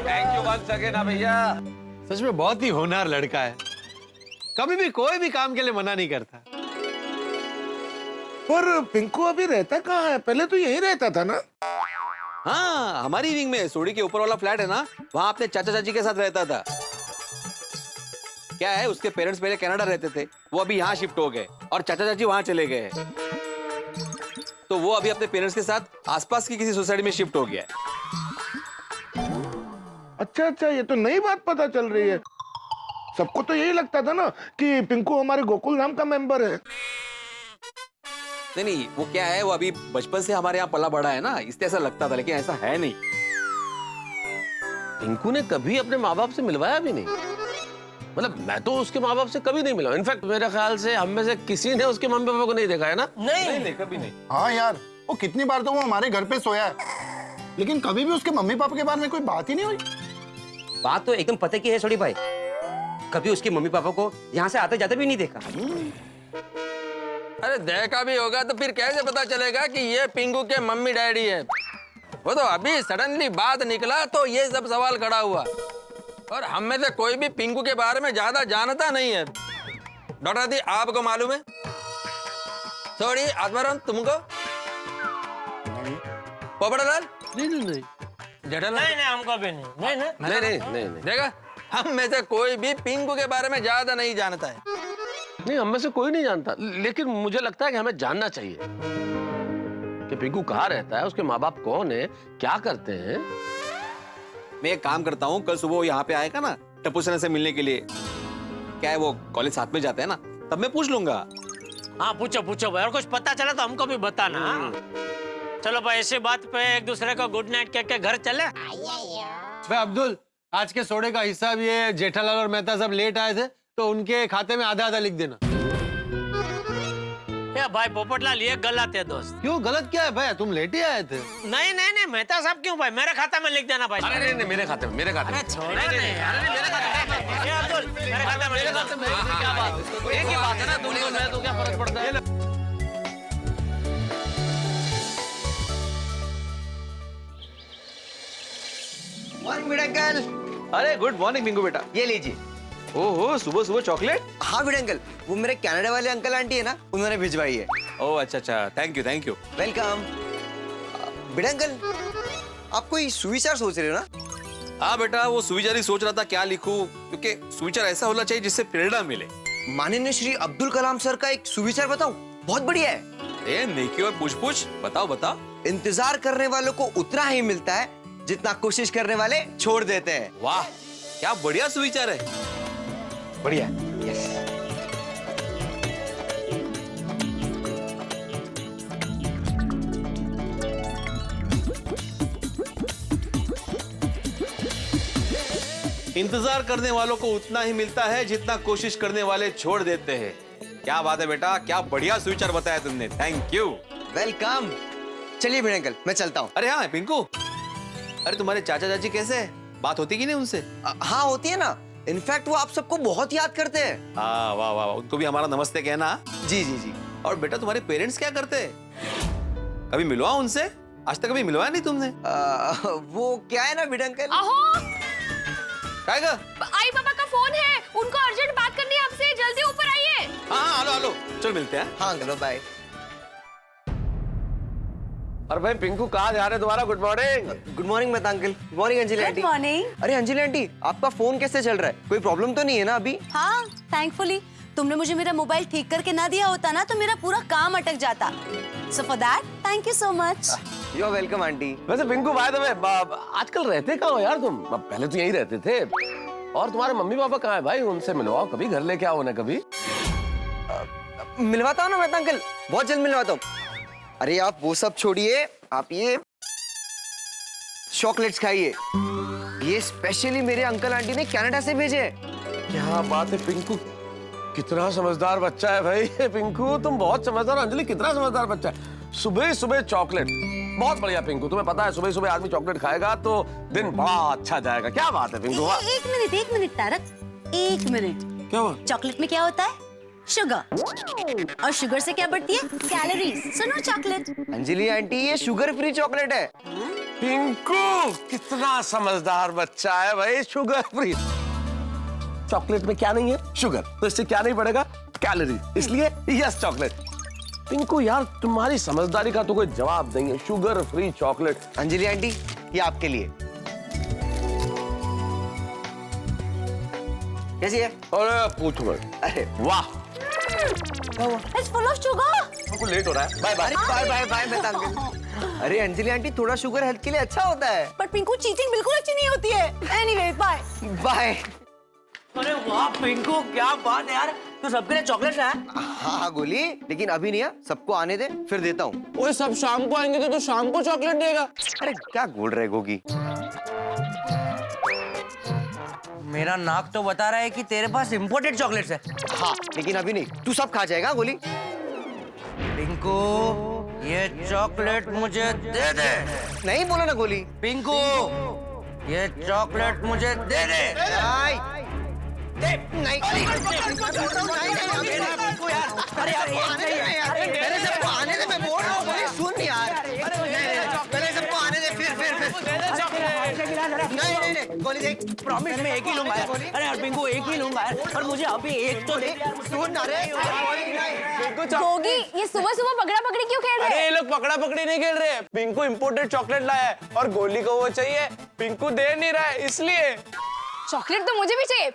Thank you once again भैया। सच में बहुत ही होनहार लड़का है, कभी भी कोई भी काम के लिए मना नहीं करता। पर पिंकू अभी रहता कहाँ है? पहले तो यही रहता था ना। हाँ, हमारी विंग में सोडी के ऊपर वाला फ्लैट है ना, वहाँ अपने चाचा चाची के साथ रहता था। क्या है, उसके पेरेंट्स पहले कनाडा रहते थे, वो अभी यहाँ शिफ्ट हो गए और चाचा चाची वहाँ चले गए, तो वो अभी अपने पेरेंट्स के साथ आसपास की किसी सोसाइटी में शिफ्ट हो गया है। अच्छा, ये तो नई बात पता चल रही है। सबको तो यही लगता था ना कि पिंकू हमारे गोकुल धाम का मेंबर है। नहीं, वो क्या है, वो अभी बचपन से हमारे यहाँ पला बड़ा है ना, इसलिए ऐसा लगता था, लेकिन ऐसा है नहीं। पिंकू ने कभी अपने माँ बाप से मिलवाया भी नहीं। मतलब मैं तो उसके माँ बाप से कभी नहीं मिला। इनफैक्ट मेरे ख्याल से हम में से किसी ने उसके मम्मी पापा को नहीं देखा है ना। नहीं कभी नहीं। हाँ यार, वो कितनी बार तो वो हमारे घर पे सोया है, लेकिन कभी भी उसके मम्मी पापा के बारे में कोई बात ही नहीं हुई। बात तो एकदम पते की है सोडी भाई, कभी उसके मम्मी पापा को यहाँ से आते जाते भी नहीं देखा। अरे देखा भी होगा तो फिर कैसे पता चलेगा कि ये पिंकू के मम्मी डैडी है? वो तो अभी सडनली बात निकला तो ये सब सवाल खड़ा हुआ, और हम में से कोई भी पिंकू के बारे में ज्यादा जानता नहीं है। डॉक्टर दी आपको मालूम है? सॉरी आत्माराम तुमको? पोपड़लाल? नहीं नहीं हमको भी नहीं। नहीं। देखा, हम में से कोई भी पिंकू के बारे में ज्यादा नहीं जानता है। नहीं, हम में से कोई नहीं जानता, लेकिन मुझे लगता है कि हमें जानना चाहिए कि पिंकू कहाँ रहता है, उसके माँ बाप कौन है, क्या करते हैं। मैं एक काम करता हूँ, कल सुबह वो यहाँ पे आएगा ना टप्पू सेना से मिलने के लिए, क्या है वो कॉलेज साथ में जाते हैं ना, तब मैं पूछ लूंगा। हाँ पूछो भाई, और कुछ पता चला तो हमको भी बताना। चलो भाई, ऐसी बात पे एक दूसरे को गुड नाइट कह के घर चले। भाई अब्दुल, आज के सोडे का हिस्सा भी है, जेठालाल और मेहता सब लेट आए थे तो उनके खाते में आधा लिख देना। ये भाई पोपटलाल, ये गलत है दोस्त। क्यों गलत क्या है भाई, तुम लेट ही आए थे। नहीं मेहता साहब क्यों भाई, मेरे खाता में लिख देना भाई। अरे नहीं, मेरे खाते में। अरे छोड़ो नहीं यार, मेरे खाते में। ये अब्दुल, मेरे खाते में क्या बात, एक ही बात है ना, दोनों में तो क्या फर्क पड़ता है। Morning uncle. अरे गुड मॉर्निंग पिंकू बेटा, ये लीजिए। ओहो, सुबह सुबह चॉकलेट? हाँ भिड़े अंकल, वो मेरे कनाडा वाले अंकल आंटी है ना, उन्होंने भिजवाई है। ओह अच्छा, thank you. Welcome. Bhide uncle, आप कोई सुविचार सोच रहे हो ना? हाँ बेटा, वो सुविचार ही सोच रहा था क्या लिखूं, क्योंकि सुविचार ऐसा होना चाहिए जिससे प्रेरणा मिले। माननीय श्री अब्दुल कलाम सर का एक सुविचार बताऊं, बहुत बढ़िया है। नेकी और पूछ बताओ। इंतजार करने वालों को उतना ही मिलता है जितना कोशिश करने वाले छोड़ देते हैं। वाह, क्या बढ़िया सुविचार है। बढ़िया, यस। इंतजार करने वालों को उतना ही मिलता है जितना कोशिश करने वाले छोड़ देते हैं। क्या बात है बेटा, क्या बढ़िया सुविचार बताया तुमने, थैंक यू। वेलकम। चलिए भिड़े अंकल, मैं चलता हूँ। अरे हाँ पिंकू, अरे तुम्हारे चाचा चाची कैसे है, बात होती कि नहीं उनसे? हाँ होती है ना, इनफैक्ट वो आप सबको बहुत याद करते हैं। हाँ वाह, उनको भी हमारा नमस्ते कहना। जी। और बेटा तुम्हारे पेरेंट्स क्या करते हैं? कभी मिलवा उनसे? आज तक कभी मिलवाया नहीं तुमने? वो क्या है ना बिड अंकल। आहो, क्या? आई पापा का फोन है, उनको अर्जेंट बात करनी है आपसे, जल्दी ऊपर आइए। हाँ, हेलो, चल मिलते हैं। हाँ अंकल, बाय। और भाई पिंकू कहाँ जा रहे हैं तुम्हारा? Good morning. Good morning Mehta uncle. Good morning Anjali aunty. Good morning. अरे अंजलि आंटी, आपका फोन कैसे चल रहा है? कोई प्रॉब्लम तो नहीं है ना अभी? हाँ, थैंकफुली तुमने मुझे मेरा मोबाइल ठीक करके ना दिया होता ना तो मेरा पूरा काम अटक जाता। So for that thank you so much. You are welcome aunty. वैसे पिंकू बाय द वे, आजकल रहते कहाँ हो यार तुम? पहले तो यहीं रहते थे। और तुम्हारे मम्मी पापा कहाँ है भाई? उनसे मिलवाओ कभी, घर लेके आओ उन्हें कभी। मिलवाता हूँ ना मेहता अंकल, बहुत जल्द मिलवाता हूँ। अरे आप वो सब छोड़िए, आप ये चॉकलेट्स खाइए। ये स्पेशली मेरे अंकल आंटी ने कनाडा से भेजे। क्या बात है पिंकू, कितना समझदार बच्चा है भाई। पिंकू तुम बहुत समझदार। अंजलि कितना समझदार बच्चा है। सुबह सुबह चॉकलेट, बहुत बढ़िया पिंकू। तुम्हें पता है सुबह सुबह आदमी चॉकलेट खाएगा तो दिन बड़ा अच्छा जाएगा। क्या बात है पिंकू। एक मिनट तारक, एक मिनट। क्या हुआ? चॉकलेट में क्या होता है? शुगर। और शुगर से क्या बढ़ती है? कैलोरीज। सुनो चॉकलेट। अंजलि आंटी ये शुगर फ्री चॉकलेट है। पिंकू कितना समझदार बच्चा है भाई। शुगर फ्री चॉकलेट में क्या नहीं है? शुगर। तो इससे क्या नहीं पड़ेगा? कैलोरी। इसलिए यस चॉकलेट। पिंकू यार तुम्हारी समझदारी का तो कोई जवाब नहीं है। Sugar free chocolate. Anjali aunty ये आपके लिए। कैसी है? अरे पूछ मत। अरे वाह, इट्स फुल ऑफ शुगर। हमको लेट हो रहा है। Bye bye. Bye bye bye Mehta uncle. अरे अंजलि आंटी थोड़ा शुगर हेल्थ के लिए अच्छा होता है। पर पिंकू चीटिंग बिल्कुल अच्छी नहीं होती है। Anyway bye bye. अरे वाह पिंकू, क्या बात है यार, तू सबके लिए चॉकलेट लाया? हाँ गोली, लेकिन अभी नहीं है, सबको आने दे फिर देता हूँ। ओए सब शाम को आएंगे तो शाम को चॉकलेट देगा? अरे क्या बोल रहे गोगी। मेरा नाक तो बता रहा है कि तेरे पास इम्पोर्टेड चॉकलेट्स है। हाँ लेकिन अभी नहीं, तू सब खा जाएगा गोली। पिंकू ये चॉकलेट मुझे दे दे। नहीं बोला ना गोली। पिंकू ये चॉकलेट मुझे दे दे। नहीं अरे यार मेरे सबको आने दे, मैं बोल रहा हूँ गोली, सुन यार। पहले सबको आने दे फिर नहीं गोली देख, प्रॉमिस मैं एक ही लूंगा यार। अरे यार पिंकू एक ही लूंगा यार, पर मुझे अभी एक तो दे। सुन अरे गोगी ये सुबह सुबह पकड़ा पकड़ी क्यों खेल रहे अरे हैं? ये लोग पकड़ा पकड़ी नहीं खेल रहे। पिंकू इम्पोर्टेड चॉकलेट लाया है और गोली को वो चाहिए। पिंकू दे नहीं रहा है इसलिए। चॉकलेट तो मुझे भी चाहिए।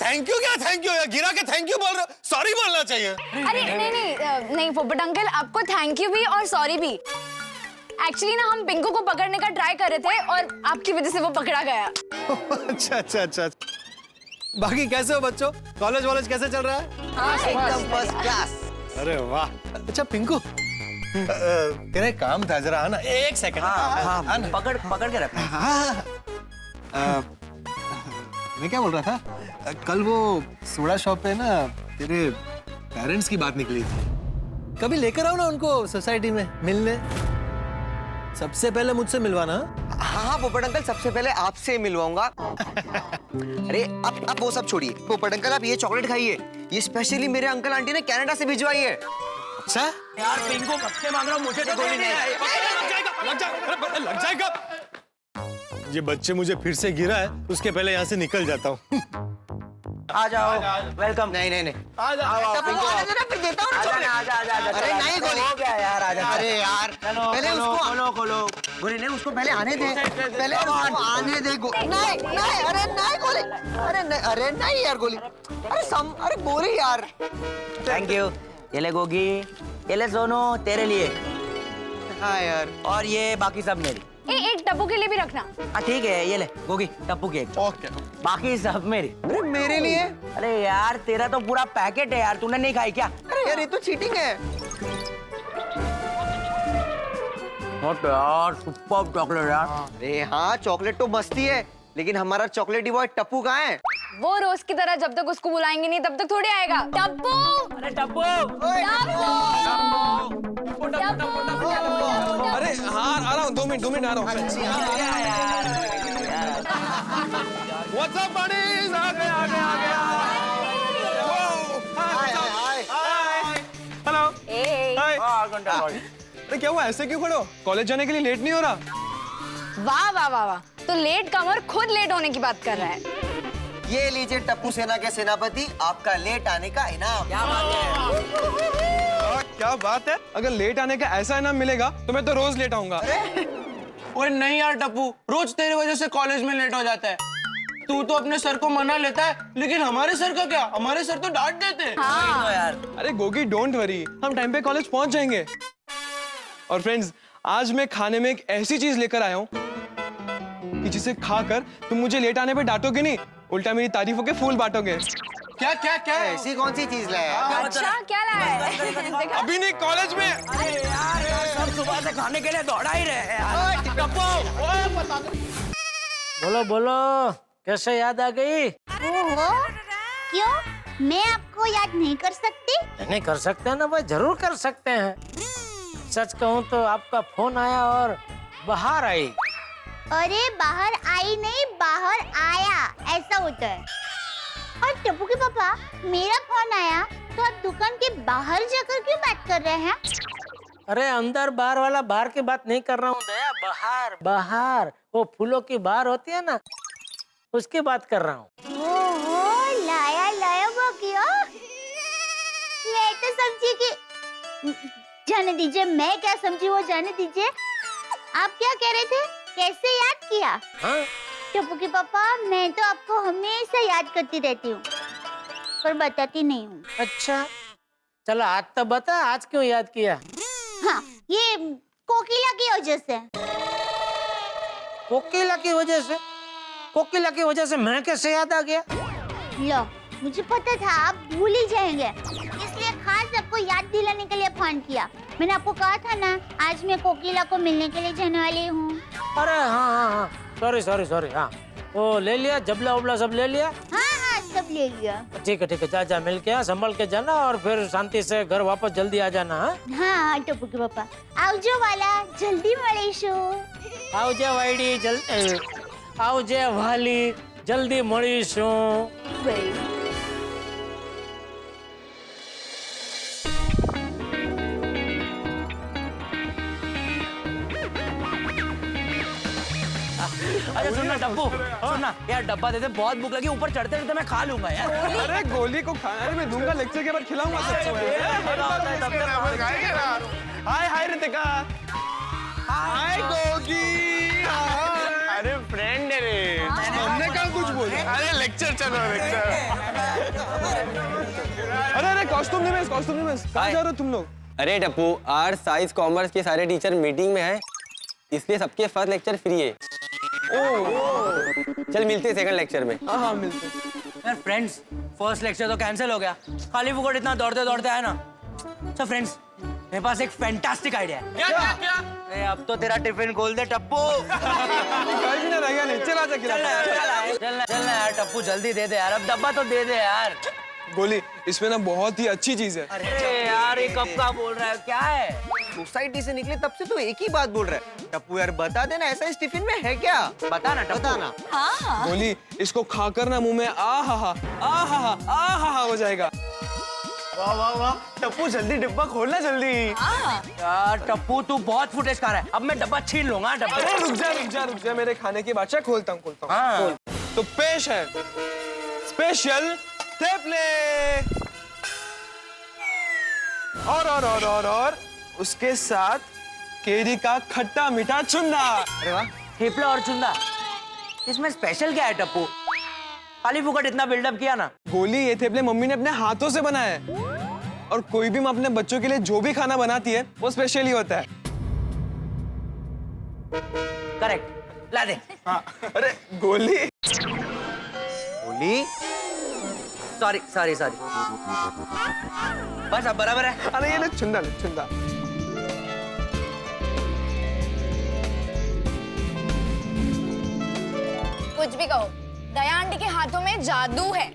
थैंक यू क्या? थैंक यू गिरा के थैंक यू बोल रहे हो? सॉरी बोलना चाहिए। अरे नहीं पोपट अंकल, आपको थैंक यू भी और सॉरी भी। एक्चुअली ना हम पिंकू को पकड़ने का ट्राई कर रहे थे और आपकी वजह से वो पकड़ा गया। अच्छा। बाकी कैसे हो बच्चों? कॉलेज वॉलेज कैसे चल रहा है? एकदम फर्स्ट क्लास। अरे वाह। अच्छा पिंकू, तेरा एक काम था, जरा आना एक सेकंड। हाँ, पकड़ के रखना। मैं क्या बोल रहा था, कल वो सोडा शॉप पे ना तेरे पेरेंट्स की बात निकली थी। कभी लेकर आओ ना उनको सोसाइटी में मिलने। सबसे पहले मुझसे मिलवाना। हाँ पोपट अंकल, सबसे पहले आपसे मिलवाऊंगा। अरे अब वो सब छोड़िए पोपट अंकल, आप ये चॉकलेट खाइए। ये स्पेशली मेरे अंकल आंटी ने कनाडा से भिजवाई है। अच्छा यार पिंकू कब से मांग रहा हूँ, मुझे तो गोली नहीं आई। लग जाएगा। ये बच्चे मुझे फिर से गिरा है, उसके पहले यहाँ से निकल जाता हूँ। आ जाओ, वेलकम। नहीं आ जाओ पिंकू, फिर देता हूँ ना चॉकलेट। अरे नहीं गोली, हो गया यार, आ जा। अरे यार पहले उसको खोलो। गोली नहीं, उसको पहले आने दे, पहले उसको आने दे। नहीं अरे नहीं गोली, अरे नहीं यार गोली, अरे गोली यार। Thank you. ये ले गोगी, ये ले सोनू तेरे लिए। हाँ यार, और ये बाकी सब मेरी। एक टप्पू के लिए भी रखना। ठीक है, ये ले गोगी टप्पू की एक। ओके। बाकी सब मेरी। अरे मेरे लिए? अरे यार तेरा तो पूरा पैकेट है यार, तूने नहीं खाई क्या? अरे यार ये तो चीटिंग है। यार सुपर चॉकलेट यार। अरे हाँ चॉकलेट तो मस्ती है, लेकिन हमारा चॉकलेटी बॉय टप्पू कहाँ है? वो रोज की तरह जब तक उसको बुलाएंगे नहीं तब तक थोड़ी आएगा। टप्पू, अरे टप्पू, टप्पू। अरे हाँ आ रहा हूँ 2 मिनट आ रहा हूँ। What's up buddies? आ गया। हेलो। हाय। अरे क्या हुआ, ऐसे क्यों खड़े हो? कॉलेज जाने के लिए लेट नहीं हो रहा? वाह वाह वाह वाह, तो लेट कम और खुद लेट होने की बात कर रहा है। ये लीजिए टप्पू सेना के सेनापति, आपका लेट आने का इनाम। क्या बात है? क्या बात है? अगर लेट आने का ऐसा इनाम मिलेगा तो मैं तो रोज लेट आऊंगा। ओए नहीं यार टप्पू, रोज तेरी वजह से कॉलेज में लेट हो जाता है। तू तो अपने सर को मना लेता है, लेकिन हमारे सर का क्या? हमारे सर तो डांट देते हैं। हाँ। यार। अरे गोगी डोंट वरी, हम टाइम पे कॉलेज पहुंच जाएंगे। और फ्रेंड्स, आज मैं खाने में एक ऐसी चीज लेकर आया हूँ कि जिसे खाकर तुम मुझे लेट आने पे डांटोगे नहीं, उल्टा मेरी तारीफों के फूल बांटोगे। क्या क्या क्या? ऐसी कौन सी चीज लाया? अच्छा क्या लाया है? अभी नहीं, कॉलेज में। अरे यार सब सुबह से खाने के लिए दौड़ा ही रहे हैं। बोलो बोलो, कैसे याद आ गई? ओहो, क्यों? मैं आपको याद नहीं कर सकती? नहीं कर सकते हैं ना भाई, जरूर कर सकते हैं। सच कहूँ तो आपका फोन आया और बाहर आई। अरे बाहर आई नहीं, बाहर आया, ऐसा होता है। और टप्पू के पापा, मेरा फोन आया तो आप दुकान के बाहर जाकर क्यों बात कर रहे हैं? अरे अंदर बाहर वाला बाहर की बात नहीं कर रहा हूँ दया, बाहर बाहर, वो फूलों की बाहर होती है ना, उसकी बात कर रहा हूँ। ओहो, लाया वो क्यों? मैं तो समझी कि, जाने दीजिए, मैं क्या समझी वो जाने दीजिए। आप क्या कह रहे थे? कैसे याद किया? हाँ? टप्पू के पापा, मैं तो आपको हमेशा याद करती रहती हूँ, पर बताती नहीं हूँ। अच्छा, चलो आज तो बता, आज क्यों याद किया? हाँ, ये कोकिला की वजह से। कोकिला की वजह से? कोकिला की वजह से मैं कैसे याद आ गया? लो, मुझे पता था आप भूल ही जाएंगे, इसलिए खास आपको याद दिलाने के लिए फोन किया। मैंने आपको कहा था ना, आज मैं कोकिला को मिलने के लिए जाने वाली हूँ। अरे हाँ, सॉरी, हाँ, वो ले लिया, जबला उबला सब ले लिया? हाँ, सब ले लिया। ठीक है, जा मिल के आ, संभल के जाना और फिर शांति से घर वापस जल्दी आ जाना। हाँ, टप्पू के पापा, आवजो वाला, जल्दी મળીશું। आवजे वाइडी, आवजे वाली, जल्दी મળીશું। अरे सुनना टप्पू, सुनना यार, डब्बा दे दे, बहुत भूख लगी, ऊपर चढ़ते चढ़ते मैं खा लूंगा यार। अरे गोली को खाना, अरे मैं दूंगा, लेक्चर के बाद खिलाऊंगा सबको। हाय रितिका। हाय गोगी। अरे फ्रेंड है रे। हमने कहा कुछ बोला? अरे लेक्चर चलो, लेक्चर। अरे कॉस्ट्यूम नहीं मिस, कहाँ जा रहे हो तुम लोग? अरे टप्पू, आर्ट साइंस कॉमर्स के सारे टीचर मीटिंग में हैं, इसलिए सबके फर्स्ट लेक्चर फ्री है। चल मिलते हैं सेकंड लेक्चर में। हाँ मिलते। यार फ्रेंड्स, फर्स्ट लेक्चर तो कैंसिल हो गया, खाली फुकट इतना दौड़ते दौड़ते आया ना। अच्छा फ्रेंड्स, मेरे पास एक फैंटास्टिक आइडिया है। क्या? अरे अब तो तेरा टिफिन खोल दे टप्पू। कहीं ना रहेगा नहीं, चला जा चल यार टप्पू, जल्दी दे दे यार, अब डब्बा तो दे दे यार। गोली, इसमें ना बहुत ही अच्छी चीज है। अरे यार, ये कब का बोल रहा है, क्या है? सोसाइटी से निकले तब से तो एक ही बात बोल रहा है। टप्पू यार बता देना, ऐसा इस टिफिन में है क्या? बता ना टप्पू। बताना। हाँ। गोली, इसको खाकर ना मुंह में आ हो जाएगा। वाह, टप्पू जल्दी डिब्बा खोलना जल्दी। यार टप्पू, तू बहुत फुटेज खा रहा है, अब मैं डब्बा छीन लूंगा। डब्बा रुक जा, मेरे खाने की बादशाह, खोलता हूँ। हाँ। तो पेश है स्पेशल थेपले, और उसके साथ केरी का खट्टा मीठा चुन्ना। अरे वाह, थेपला और चुन्ना, इसमें स्पेशल क्या है टप्पू? खाली फुकट इतना बिल्डअप किया ना। गोली, ये थेपले मम्मी ने अपने हाथों से बनाए हैं, और कोई भी माँ अपने बच्चों के लिए जो भी खाना बनाती है वो स्पेशल ही होता है। करेक्ट, ला दे। हाँ। अरे गोली, सॉरी बस अब बराबर है। अरे ये ले चुन्ना। कुछ भी कहो, दया आंटी के हाथों में जादू है।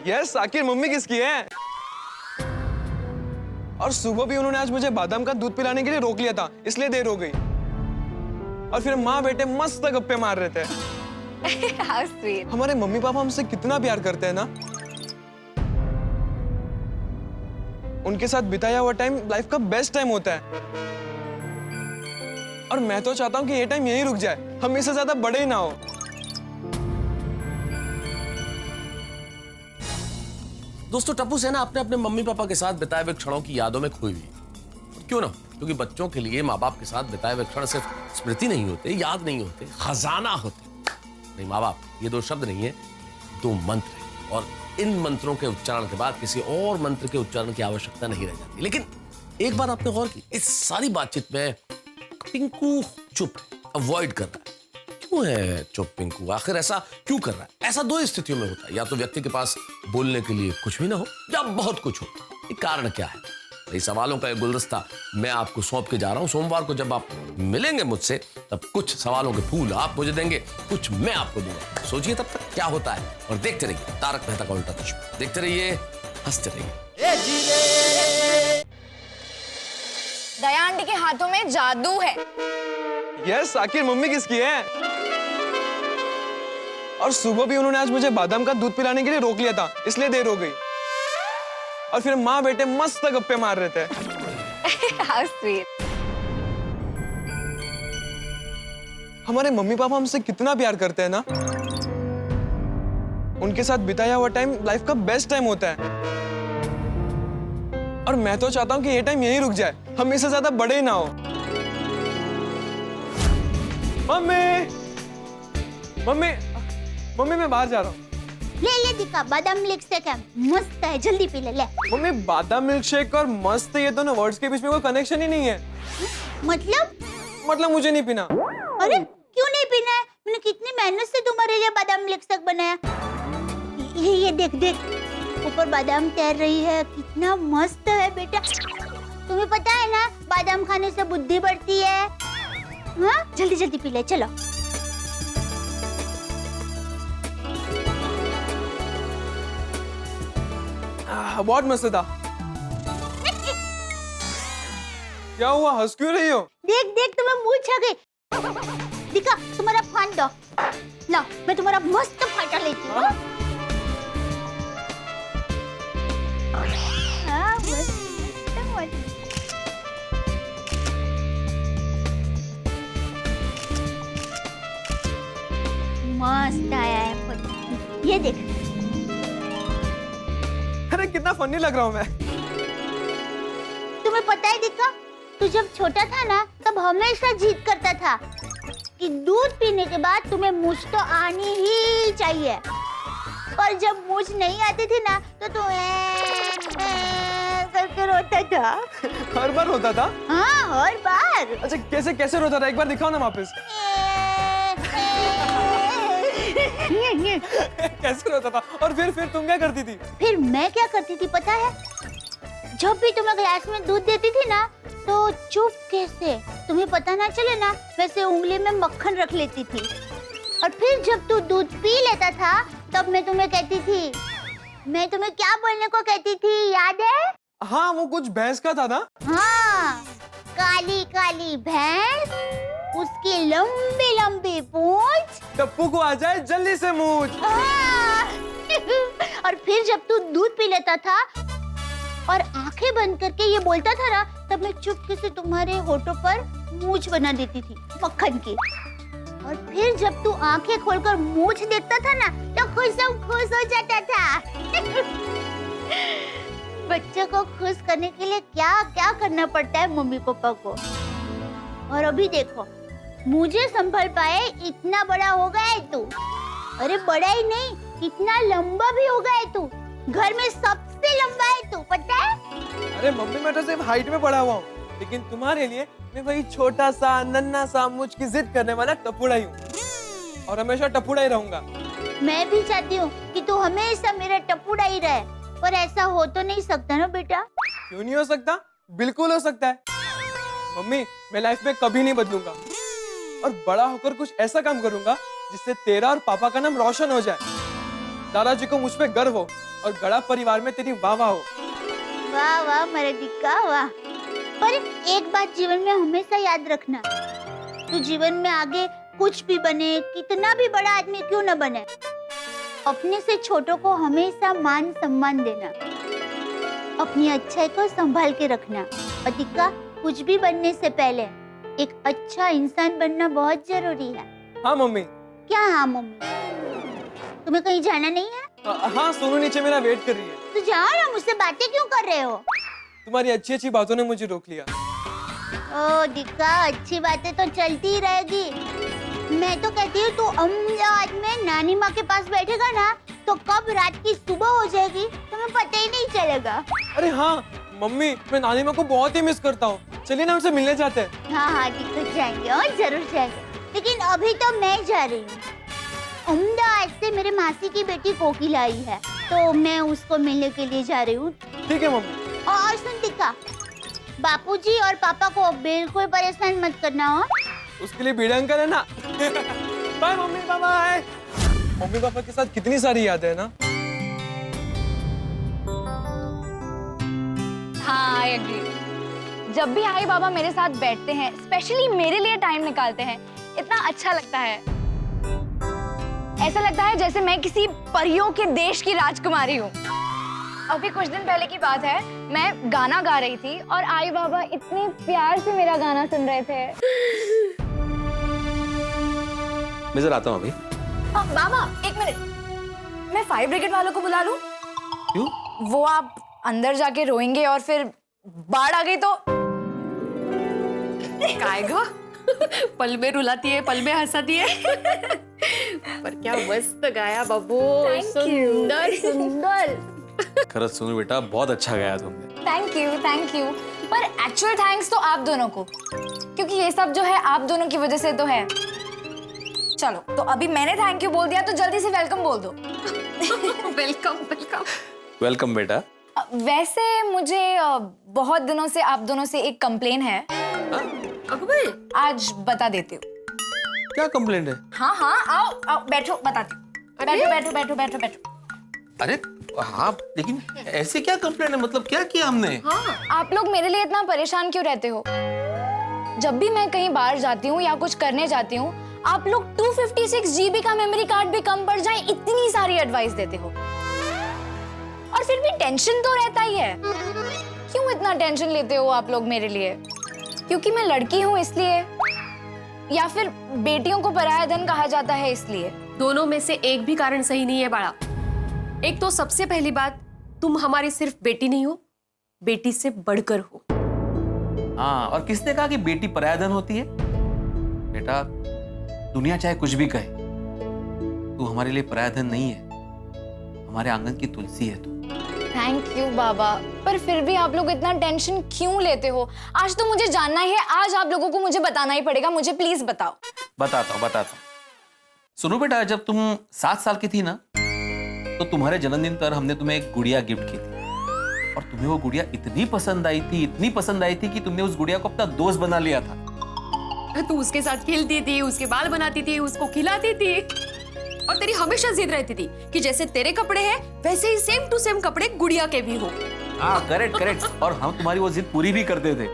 यस, आखिर मम्मी किसकी है? और सुबह भी उन्होंने आज मुझे बादाम का दूध पिलाने के लिए रोक लिया था, इसलिए देर हो गई। और फिर माँ बेटे मस्त गप्पे मार रहे थे। How sweet. हमारे मम्मी पापा हमसे कितना प्यार करते हैं ना। उनके साथ बिताया हुआ टाइम लाइफ का बेस्ट टाइम होता है। और मैं तो चाहता हूं कि ये टाइम यहीं रुक जाए, हम इससे ज्यादा बड़े ही ना हो। दोस्तों, टप्पू सेना अपने अपने मम्मी पापा के साथ बिताए हुए क्षणों की यादों में खोई हुई है। क्यों ना, क्योंकि बच्चों के लिए माँ बाप के साथ बिताए हुए क्षण सिर्फ स्मृति नहीं होते, याद नहीं होते, खजाना होते। नहीं, माँ बाप ये दो शब्द नहीं है, दो मंत्र है। और इन मंत्रों के उच्चारण के बाद किसी और मंत्र के उच्चारण की आवश्यकता नहीं रह जाती। लेकिन एक बात आपने गौर की, इस सारी बातचीत में पिंकू चुप अवॉइड कर रहा है। क्यों है चुप पिंकू? आखिर ऐसा क्यों कर रहा है? ऐसा दो स्थितियों में होता है, या तो व्यक्ति के पास बोलने के लिए कुछ भी ना हो, या बहुत कुछ हो। ये कारण क्या है? ये सवालों का एक गुलदस्ता मैं आपको सौंप के जा रहा हूं। सोमवार को जब आप मिलेंगे मुझसे, तब कुछ सवालों के फूल आप मुझे देंगे, कुछ मैं आपको दूंगा। सोचिए तब तक क्या होता है, और देखते रहिए तारक मेहता का उल्टा चश्मा। देखते रहिए, हंसते रहिए। दया आंटी के हाथों में जादू है। यस, आखिर मम्मी किसकी है? और सुबह भी उन्होंने आज मुझे बादाम का दूध पिलाने के लिए रोक लिया था, इसलिए देर हो गई। और फिर माँ बेटे मस्त गप्पे मार रहे थे। How sweet. हमारे मम्मी पापा हमसे कितना प्यार करते हैं ना। उनके साथ बिताया हुआ टाइम लाइफ का बेस्ट टाइम होता है। और मैं तो चाहता हूं कि ये टाइम यहीं रुक जाए, हम इससे ज्यादा बड़े ही ना हो। मम्मी, मम्मी, मम्मी मैं बाहर जा रहा हूँ। ले दिखा, बादाम मिल्क शेक है, मस्त है, जल्दी पी ले। मम्मी, बादाम मिल्क शेक और मस्त ये दोनों वर्ड्स के बीच में कोई कनेक्शन ही नहीं है। मतलब मुझे नहीं पीना। अरे क्यों नहीं पीना है? मैंने कितनी मेहनत से तुम्हारे लिए बादाम मिल्क शेक बनाया। ये देख देख, ऊपर बादाम तैर रही है, कितना मस्त है बेटा। तुम्हें पता है ना, बादाम खाने से बुद्धि बढ़ती है। हाँ, जल्दी जल्दी पी ले, चलो। बहुत मस्त था। क्या हुआ, हंस क्यों रही हो? देख देख, तुम्हें मूंछ आ गई। दिखा, तुम्हारा फान दो। ला, मैं तुम्हारा मस्त फाटा लेती हूँ। हाँ, मस्त आया है। ये देख। अरे कितना फनी लग रहा हूँ मैं। तुम्हें पता है दिक्का, तू जब छोटा था ना, तब हमेशा जिद करता था कि दूध पीने के बाद तुम्हें मूंछ तो आनी ही चाहिए। और जब मूंछ नहीं आती थी ना, तो तू करके रोता था। हर बार रोता था? हाँ, हर बार। अच्छा, कैसे कैसे रोता था? एक बार दिखाओ ना वापस। कैसे रोता था? और फिर तुम क्या करती थी? फिर मैं क्या करती थी पता है? जब भी तुम्हें ग्लास में दूध देती थी ना, तो चुप कैसे, तुम्हें पता ना चले ना, वैसे उंगली में मक्खन रख लेती थी। और फिर जब तू दूध पी लेता था, तब मैं तुम्हें कहती थी, मैं तुम्हें क्या बोलने को कहती थी, याद है? हाँ, वो कुछ भैंस का था ना? हाँ, काली काली भैंस, उसकी लंबी लंबी पूंछ, टप्पू को आ जाए जल्दी से मूंछ। और फिर जब तू दूध पी लेता था और आंखें बंद करके ये बोलता था ना, तब मैं चुपके से तुम्हारे होठों पर मूंछ बना देती थी मक्खन की। और फिर जब तू आंखें खोलकर मूंछ देखता था ना, तो खुश हो जाता था। बच्चों को खुश करने के लिए क्या क्या करना पड़ता है मम्मी पापा को। और अभी देखो, मुझे संभल पाए इतना बड़ा हो गया है तू। अरे बड़ा ही नहीं, इतना लंबा भी हो गया है तू। घर में सबसे लंबा है तू, पता है? अरे मम्मी, मैं तो सिर्फ हाइट में बड़ा हुआ हूँ, लेकिन तुम्हारे लिए मैं वही छोटा सा नन्ना सा मुझ की जिद करने वाला टपुड़ा ही हूँ, और हमेशा टपुड़ा ही रहूंगा। मैं भी चाहती हूँ कि तू हमेशा मेरा टपुड़ा ही रहे, पर ऐसा हो तो नहीं सकता ना बेटा। क्यों नहीं हो सकता? बिल्कुल हो सकता है मम्मी। मैं लाइफ में कभी नहीं बदलूंगा, और बड़ा होकर कुछ ऐसा काम करूंगा जिससे तेरा और पापा का नाम रोशन हो जाए, दादाजी को मुझ पे गर्व हो, और गड़ा परिवार में तेरी वाह वाह हो। वाह वाह मेरे दिक्का वाह। पर एक बात जीवन में हमेशा याद रखना, तू जीवन में आगे कुछ भी बने, कितना भी बड़ा आदमी क्यों न बने, अपने से छोटों को हमेशा मान सम्मान देना, अपनी अच्छाई को संभाल के रखना। और दिक्का, कुछ भी बनने से पहले एक अच्छा इंसान बनना बहुत जरूरी है। हाँ मम्मी। क्या हाँ मम्मी? तुम्हें कहीं जाना नहीं है? हाँ, सोनू नीचे मेरा वेट कर रही है। तो जाओ ना, मुझसे बातें क्यों कर रहे हो? तुम्हारी अच्छी अच्छी बातों ने मुझे रोक लिया। ओ दिक्का, अच्छी बातें तो चलती ही रहेगी। मैं तो कहती हूँ तू अहमदाबाद में नानी माँ के पास बैठेगा ना, तो कब रात की सुबह हो जाएगी तुम्हें पता ही नहीं चलेगा। अरे हाँ मम्मी, मैं नानी माँ को बहुत ही मिस करता हूँ। चलिए ना, उनसे मिलने जाते हैं। हाँ हाँ दिक्कत जाएंगे और जरूर जाएंगे, लेकिन अभी तो मैं जा रही हूँ। अहमदाबाद से मेरे मासी की बेटी कोकिल आई है, तो मैं उसको मिलने के लिए जा रही हूँ। ठीक है मम्मी। और सुन दिक्का, बापूजी और पापा को बिल्कुल परेशान मत करना हो। उसके लिए बीड़ा अंकल है ना। Bye mummy, bye bye. Mummy papa के साथ कितनी सारी यादें हैं ना। हाँ आई एग्री। जब भी आई बाबा मेरे साथ बैठते हैं, स्पेशली मेरे लिए टाइम निकालते हैं, इतना अच्छा लगता है। ऐसा लगता है जैसे मैं किसी परियों के देश की राजकुमारी हूँ। अभी कुछ दिन पहले की बात है, मैं गाना गा रही थी और आई बाबा इतने प्यार से मेरा गाना सुन रहे थे। मैं जरा आता हूँ अभी। बाबा एक मिनट, मैं फायर ब्रिगेड वालों को बुला लूं? क्यों? वो आप अंदर जाके रोएंगे और फिर बाढ़ आ गई तो कायगा पल में रुलाती है, पल में हंसाती है। पर क्या मस्त गाया बाबू, सुंदर सुंदर। खरच सोनू बेटा, बहुत अच्छा गाया तुमने। Thank you. पर एक्चुअल थैंक्स तो आप दोनों को, क्योंकि ये सब जो है आप दोनों की वजह से तो है। चलो, तो अभी मैंने थैंक यू बोल दिया, तो जल्दी से वेलकम बोल दो। वेलकम वेलकम वेलकम बेटा। वैसे मुझे बहुत दिनों से आप दोनों से एक कंप्लेन है। आज बता देती हूँ। क्या कंप्लेंट है? हाँ आओ बैठो, बताती हूँ। बैठो। अरे हाँ, लेकिन ऐसे क्या कंप्लेंट है? मतलब क्या किया हमने? आप लोग मेरे लिए इतना परेशान क्यों रहते हो? जब भी मैं कहीं बाहर जाती हूँ या कुछ करने जाती हूँ, आप लोग 256 GB का मेमोरी कार्ड भी कम पड़ जाए इतनी सारी एडवाइस देते हो, और फिर भी टेंशन तो रहता ही है। क्यों इतना टेंशन लेते हो आप लोग मेरे लिए? क्योंकि मैं लड़की हूँ इसलिए, या फिर बेटियों को पराया धन कहा जाता है इसलिए? दोनों में से एक भी कारण सही नहीं है बाड़ा। एक तो सबसे पहली बात, तुम हमारी सिर्फ बेटी नहीं हो, बेटी से बढ़कर हो। हाँ, और किसने कहा कि बेटी पराया धन होती है? बेटा, दुनिया चाहे कुछ भी कहे, तू हमारे लिए पराया धन नहीं है, हमारे आंगन की तुलसी है तू। थैंक यू बाबा, पर फिर भी आप लोग इतना टेंशन क्यों लेते हो? आज तो मुझे जानना ही है, आज आप लोगों को मुझे बताना ही पड़ेगा। मुझे प्लीज बताओ। बताता हूँ। सुनो बेटा, जब तुम 7 साल की थी ना, तो तुम्हारे जन्मदिन पर हमने तुम्हें एक गुड़िया गिफ्ट की थी, और तुम्हें वो गुड़िया इतनी पसंद आई थी कि तुमने उस गुड़िया को अपना दोस्त बना लिया था। तू उसके साथ खेलती थी, उसके बाल बनाती थी, उसको खिलाती थी, और तेरी हमेशा जिद रहती थी कि जैसे तेरे कपड़े हैं वैसे ही सेम टू सेम कपड़े गुड़िया के भी हो। हाँ, करेक्ट। और हम तुम्हारी वो जिद पूरी भी करते थे।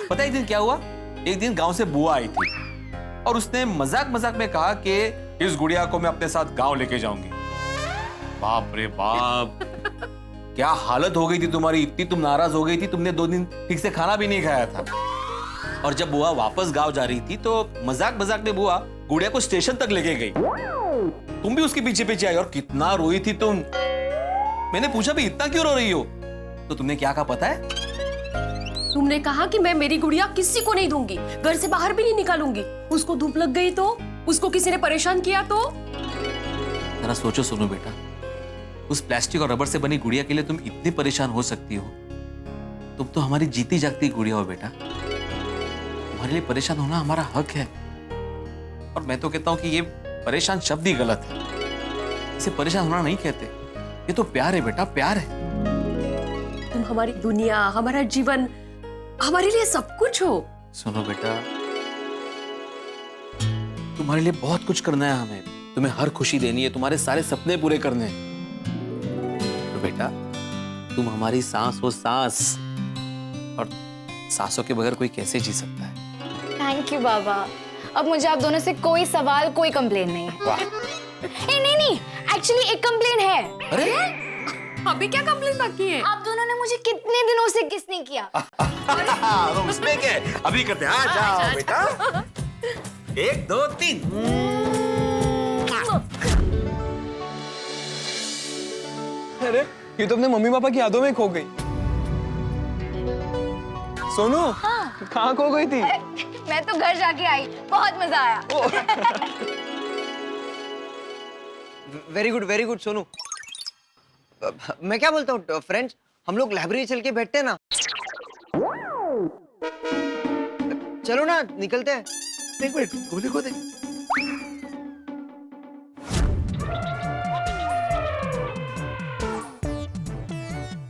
पता है एक दिन क्या हुआ? एक दिन गांव से बुआ आई थी, और उसने मजाक में कहा कि इस गुड़िया को मैं अपने साथ गांव लेके जाऊंगी। बाप रे बाप, क्या हालत हो गई थी तुम्हारी, इतनी तुम नाराज हो गई थी, तुमने 2 दिन ठीक से खाना भी नहीं खाया था। और जब बुआ वापस गांव जा रही थी, तो मजाक में बुआ गुड़िया को स्टेशन तक लेके गई। तुम भी उसके पीछे आई, और कितना रोई थी तुम। मैंने पूछा भी इतना क्यों रो रही हो? तो तुमने क्या कहा पता है? तुमने कहा कि मैं मेरी गुड़िया किसी को नहीं दूंगी, घर से बाहर भी नहीं निकालूंगी। उसको धूप लग गई तो, उसको किसी ने परेशान किया तो। जरा सोचो सुनो बेटा, उस प्लास्टिक और रबर से बनी गुड़िया के लिए तुम इतनी परेशान हो सकती हो? तुम तो हमारी जीती जागती गुड़िया हो बेटा। तुम्हारे लिए परेशान होना हमारा हक है, और मैं तो कहता हूं कि ये परेशान शब्द ही गलत है। इसे परेशान होना नहीं कहते, ये तो प्यार है बेटा, प्यार है। तुम हमारी दुनिया, हमारा जीवन, हमारे लिए सब कुछ हो। सुनो बेटा, तुम्हारे लिए बहुत कुछ करना है हमें, तुम्हें हर खुशी देनी है, तुम्हारे सारे सपने पूरे करने हैं। तो बेटा, तुम हमारी सांस हो सांस, और सांसों के बगैर कोई कैसे जी सकता है। थैंक यू बाबा। अब मुझे आप दोनों से कोई सवाल, कोई कंप्लेन नहीं है। वाह। नहीं, एक्चुअली एक कंप्लेन है। अरे अभी क्या कंप्लेन बाकी है? आप दोनों ने मुझे कितने दिनों से किस नहीं किया। उसमें क्या है? अभी करते हैं। आ जाओ बेटा। 1 2 3। अरे ये तो अपने मम्मी पापा की यादों में खो गई। सोनू, कहाँ खो गई थी? मैं तो घर जाके आई, बहुत मजा आया। Very good Sonu. मैं क्या बोलता हूँ फ्रेंड्स, हम लोग लाइब्रेरी चल के बैठते हैं ना। चलो ना, निकलते हैं। एक मिनट, गोली को दे।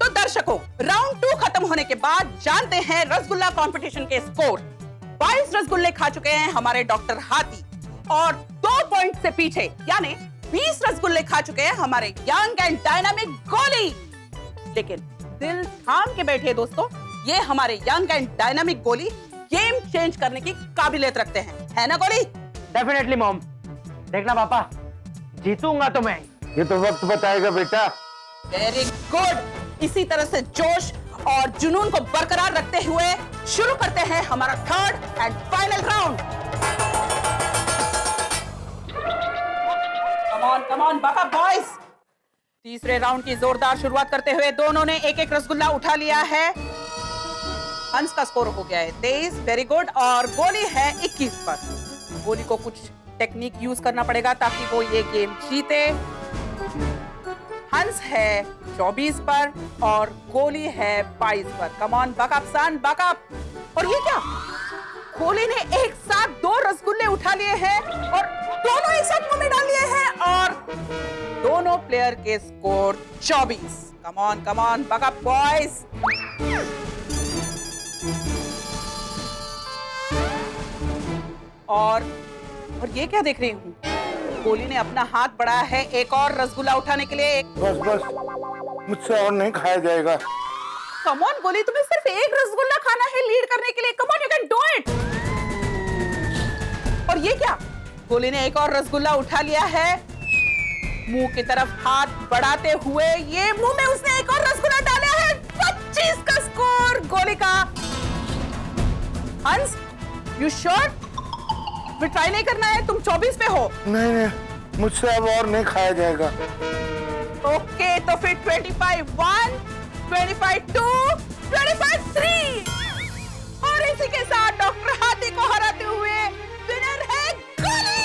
तो दर्शकों, राउंड 2 खत्म होने के बाद जानते हैं रसगुल्ला कंपटीशन के स्कोर। 22 रसगुल्ले खा चुके हैं हमारे डॉक्टर हाथी और 2 पॉइंट से पीछे यानी 20 रसगुल्ले खा चुके हैं हमारे यंग एंड डायनामिक गोली। लेकिन दिल थाम के बैठिए दोस्तों, ये हमारे यंग एंड डायनामिक गोली गेम चेंज करने की काबिलियत रखते हैं, है ना गोली? Definitely mom. देखना पापा, जीतूंगा तो मैं। ये तो वक्त बताएगा बेटा। Very good. इसी तरह से जोश और जुनून को बरकरार रखते हुए शुरू करते हैं हमारा 3rd and final round. Come on Baba boys. तीसरे राउंड की जोरदार शुरुआत करते हुए दोनों ने एक एक रसगुल्ला उठा लिया है। हंस का स्कोर हो गया है 23, वेरी गुड, और गोली है 21 पर। गोली को कुछ टेक्निक यूज करना पड़ेगा ताकि वो ये गेम जीते। हंस है 24 पर और गोली है 22 पर। Come on buck up son, buck up. और ये क्या, गोली ने एक साथ 2 रसगुल्ले उठा लिए हैं और दोनों एक साथ मुंह में डाल लिए हैं और दोनों प्लेयर के score 24। Come on backup boys. और ये क्या देख रही हूँ, गोली ने अपना हाथ बढ़ाया है एक और रसगुल्ला उठाने के लिए। बस मुझसे और नहीं खाया जाएगा। कम ऑन गोली, तुम्हें सिर्फ एक रसगुल्ला खाना है लीड करने के लिए। Come on, you can do it. और ये क्या, गोली ने एक और रसगुल्ला उठा लिया है मुंह की तरफ हाथ बढ़ाते हुए। ये मुंह में उसने एक और रसगुल्ला डाला है। 25 का स्कोर गोली का। हंस, यू श्योर? फिर ट्राई नहीं करना है, तुम 24 पे हो। नहीं, मुझसे अब और नहीं खाया जाएगा। ओके, तो फिर 25 1, 25 2, 25 3। और इसी के साथ डॉक्टर हाथी को हराते हुए विनर है गोली।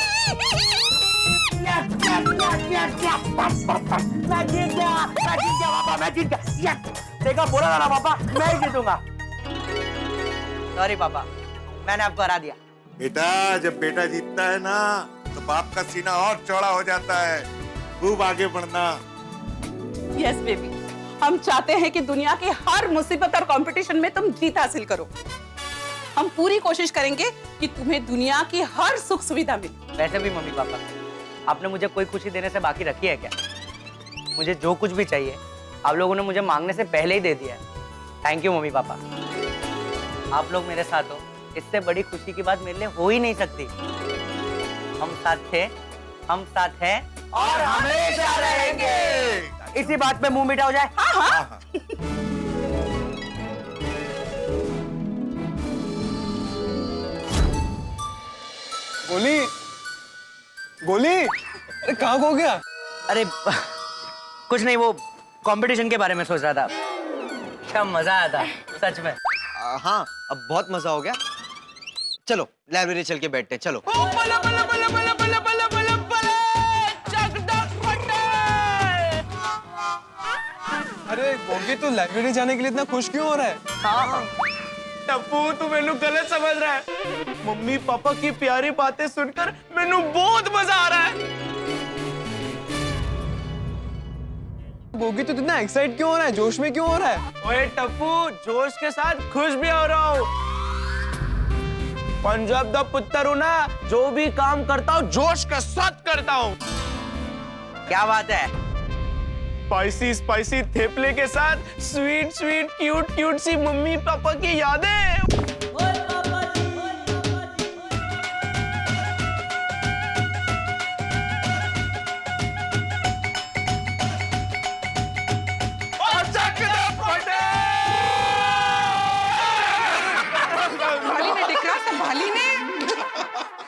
मैं जीत गया। देखा, बोला था ना पापा, मैं ही जीतूंगा। सॉरी पापा, मैंने आपको हरा दिया। बेटा, जब बेटा जीतता है ना तो बाप का सीना और चौड़ा हो जाता है। खूब आगे बढ़ना। यस बेबी, हम चाहते हैं कि दुनिया की हर मुसीबत और कंपटीशन में तुम जीत हासिल करो। हम पूरी कोशिश करेंगे कि तुम्हें दुनिया की हर सुख सुविधा मिले। वैसे भी मम्मी पापा, आपने मुझे कोई खुशी देने से बाकी रखी है क्या? मुझे जो कुछ भी चाहिए आप लोगों ने मुझे मांगने से पहले ही दे दिया है। Thank you mummy papa. आप लोग मेरे साथ हो, इससे बड़ी खुशी की बात मेरे लिए हो ही नहीं सकती। हम साथ थे, हम साथ हैं और हमेशा रहेंगे। इसी बात पे मुंह मीठा हो जाए। हाँ। गोली, अरे कहाँ खो गया? अरे कुछ नहीं, वो कंपटीशन के बारे में सोच रहा था। क्या मजा आया था सच में। हाँ, अब बहुत मजा हो गया। चलो लाइब्रेरी चल के बैठते हैं, चलो। अरे गोगी, तू लाइब्रेरी जाने के लिए इतना खुश क्यों हो रहा है? हाँ टप्पू, तू मैनू गलत समझ रहा है। मम्मी पापा की प्यारी बातें सुनकर मैनू बहुत मजा आ रहा है। गोगी, तू इतना एक्साइट क्यों हो रहा है? जोश में क्यों हो रहा है? ओए टप्पू, जोश के साथ खुश भी हो रहा हूँ। पंजाब दा पुत्र हूँ ना, जो भी काम करता हूँ जोश के साथ करता हूँ। क्या बात है? स्पाइसी स्पाइसी थेपले के साथ स्वीट स्वीट क्यूट क्यूट सी मम्मी पापा की यादें।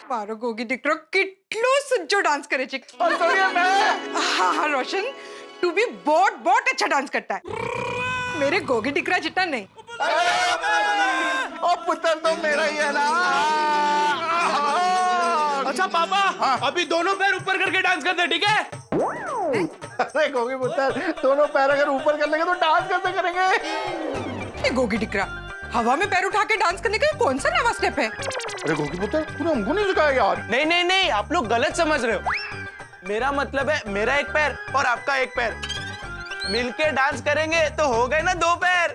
मारो गोगी दिकरो कितलो सज्जो डांस करे छे। और सोनिया मैं हाँ रोशन तू भी बहुत अच्छा डांस करता है, मेरे गोगी दिकरा जितना नहीं। ओ पुत्र तो मेरा ही है ना। अच्छा पापा अभी दोनों पैर ऊपर करके डांस करते, ठीक है? अरे गोगी पुत्र दोनों पैर अगर ऊपर कर लेंगे तो डांस कैसे करेंगे? गोगी दिकरा हवा में पैर उठा के डांस करने का कौन सा नया स्टेप है? अरे गोगी पुत्र तूने हमको नहीं सिखाया यार। नहीं आप लोग गलत समझ रहे हो। मेरा मतलब है मेरा एक पैर और आपका एक पैर मिलके डांस करेंगे तो हो गए ना 2 पैर।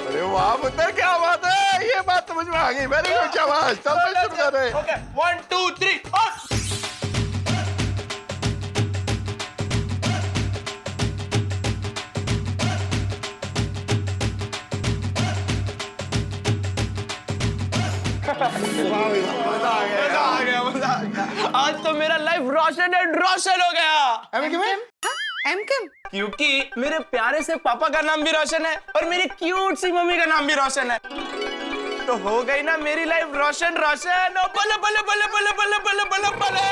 अरे वाह पुत्र क्या बात है, ये बात समझ में आ गई। वेरी गुड शाबाश, चल शुरू कर रहे। ओके 1 2 3 और आज तो मेरा लाइफ रोशन हो गया। एम क्योंकि मेरे प्यारे से पापा का नाम भी रोशन है और मेरी क्यूट सी मम्मी का नाम भी रोशन है, तो हो गई ना मेरी लाइफ रोशन। बल्ले बल्ले बल्ले बल्ले बल्ले बल्ले बल्ले बल्ले।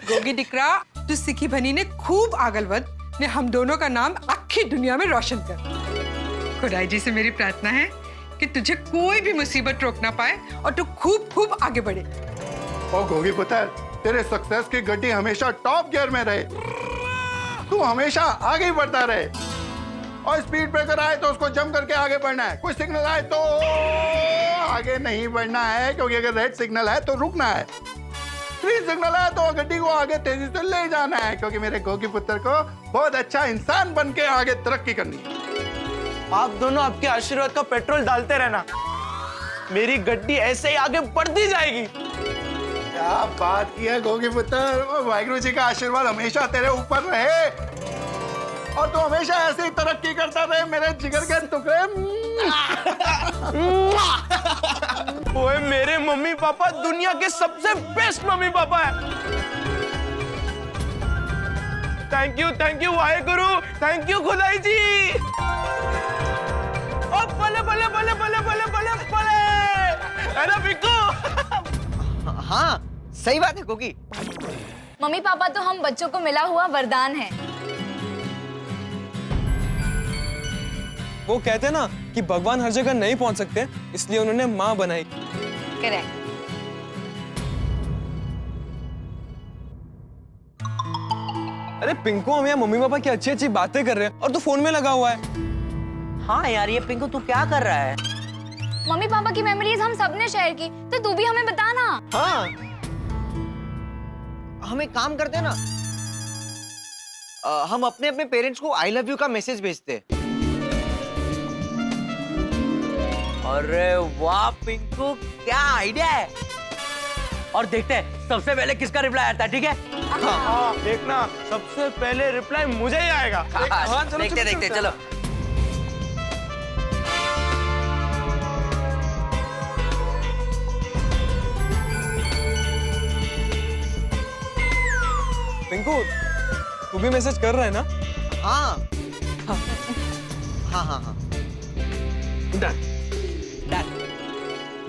गोगी दिकरा तू सिखी भनी ने खूब आगल वध ने हम दोनों का नाम आखी दुनिया में रोशन कर। खुदाई जी से मेरी प्रार्थना है कि तुझे कोई भी मुसीबत रोक ना पाए और तू खूब आगे बढ़े। ओ गोगी पुत्र तेरे सक्सेस की गड्डी हमेशा टॉप गियर में रहे, तू हमेशा आगे ही बढ़ता रहे। और स्पीड ब्रेकर आए तो उसको जंप करके आगे बढ़ना है, कोई सिग्नल आए तो आगे नहीं बढ़ना है, क्योंकि अगर रेड सिग्नल है तो रुकना है, ग्रीन सिग्नल है तो गड्डी को आगे तेजी से ले जाना है, क्योंकि मेरे गोगी पुत्र को बहुत अच्छा इंसान बन के आगे तरक्की करनी है। आप दोनों आपके आशीर्वाद का पेट्रोल डालते रहना, मेरी गड्डी ऐसे ही आगे बढ़ती जाएगी। क्या बात की है गोगी पुत्र, वाहिगुरु जी का आशीर्वाद हमेशा तेरे ऊपर रहे और तू हमेशा ऐसे ही तरक्की करता रहे मेरे जिगर के टुकड़े। ओए मेरे मम्मी पापा दुनिया के सबसे बेस्ट मम्मी पापा है। Thank you Waheguru, thank you खुदाई जी। ओ बल्ले बल्ले बल्ले बल्ले बल्ले बल्ले बल्ले, है ना पिक्कू? हाँ सही बात है गोगी। मम्मी पापा तो हम बच्चों को मिला हुआ वरदान है। वो कहते हैं ना कि भगवान हर जगह नहीं पहुंच सकते, इसलिए उन्होंने माँ बनाई। करेक्ट। अरे पिंकू हम यहाँ मम्मी पापा की अच्छी बातें कर रहे हैं और तू फोन में लगा हुआ है। हाँ यार ये पिंकू तू क्या कर रहा है? मम्मी पापा की मेमोरीज हम सबने शेयर की, तो तू भी हमें बता ना। हाँ हम एक काम करते हैं ना, हम अपने अपने पेरेंट्स को आई लव यू का मैसेज भेजते हैं। अरे वाह पिंकू क्या आइडिया है। और देखते हैं सबसे पहले किसका रिप्लाई आता है, ठीक है? हाँ देखना सबसे पहले रिप्लाई मुझे ही आएगा। हाँ, देखते चलो। पिंकू तू भी मैसेज कर रहा है ना? हाँ हाँ हाँ हाँ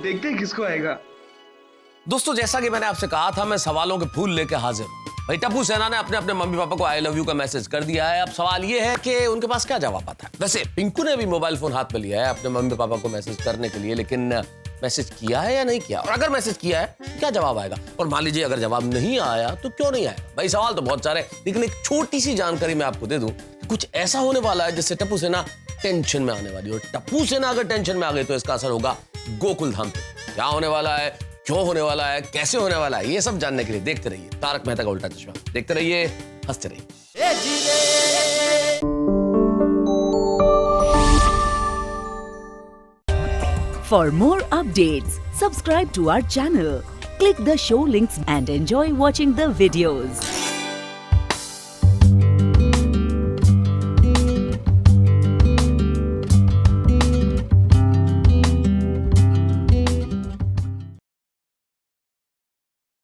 देखते हैं किसको आएगा। दोस्तों जैसा कि मैंने आपसे कहा था, मैं सवालों के फूल लेके हाजिर हूं। भाई टप्पू सेना ने अपने अपने मम्मी पापा को आई लव यू का मैसेज कर दिया है। अब सवाल ये है कि उनके पास क्या जवाब आता है। वैसे पिंकू ने भी मोबाइल फोन हाथ में लिया है अपने मम्मी पापा को मैसेज करने के लिए, लेकिन मैसेज किया है या नहीं किया, और अगर मैसेज किया है तो क्या जवाब आएगा, और मान लीजिए अगर जवाब नहीं आया तो क्यों नहीं आया। भाई सवाल तो बहुत सारे, लेकिन एक छोटी सी जानकारी मैं आपको दे दूं, कुछ ऐसा होने वाला है जिससे टप्पू सेना टेंशन में आने वाली है। और टप्पू सेना अगर टेंशन में आ गई तो इसका असर होगा गोकुल धाम पे। क्या होने वाला है, क्यों होने वाला है, कैसे होने वाला है, ये सब जानने के लिए देखते रहिए तारक मेहता का उल्टा चश्मा। देखते रहिए, हंसते रहिए। For more updates, subscribe to our channel, click the show links and enjoy watching the videos.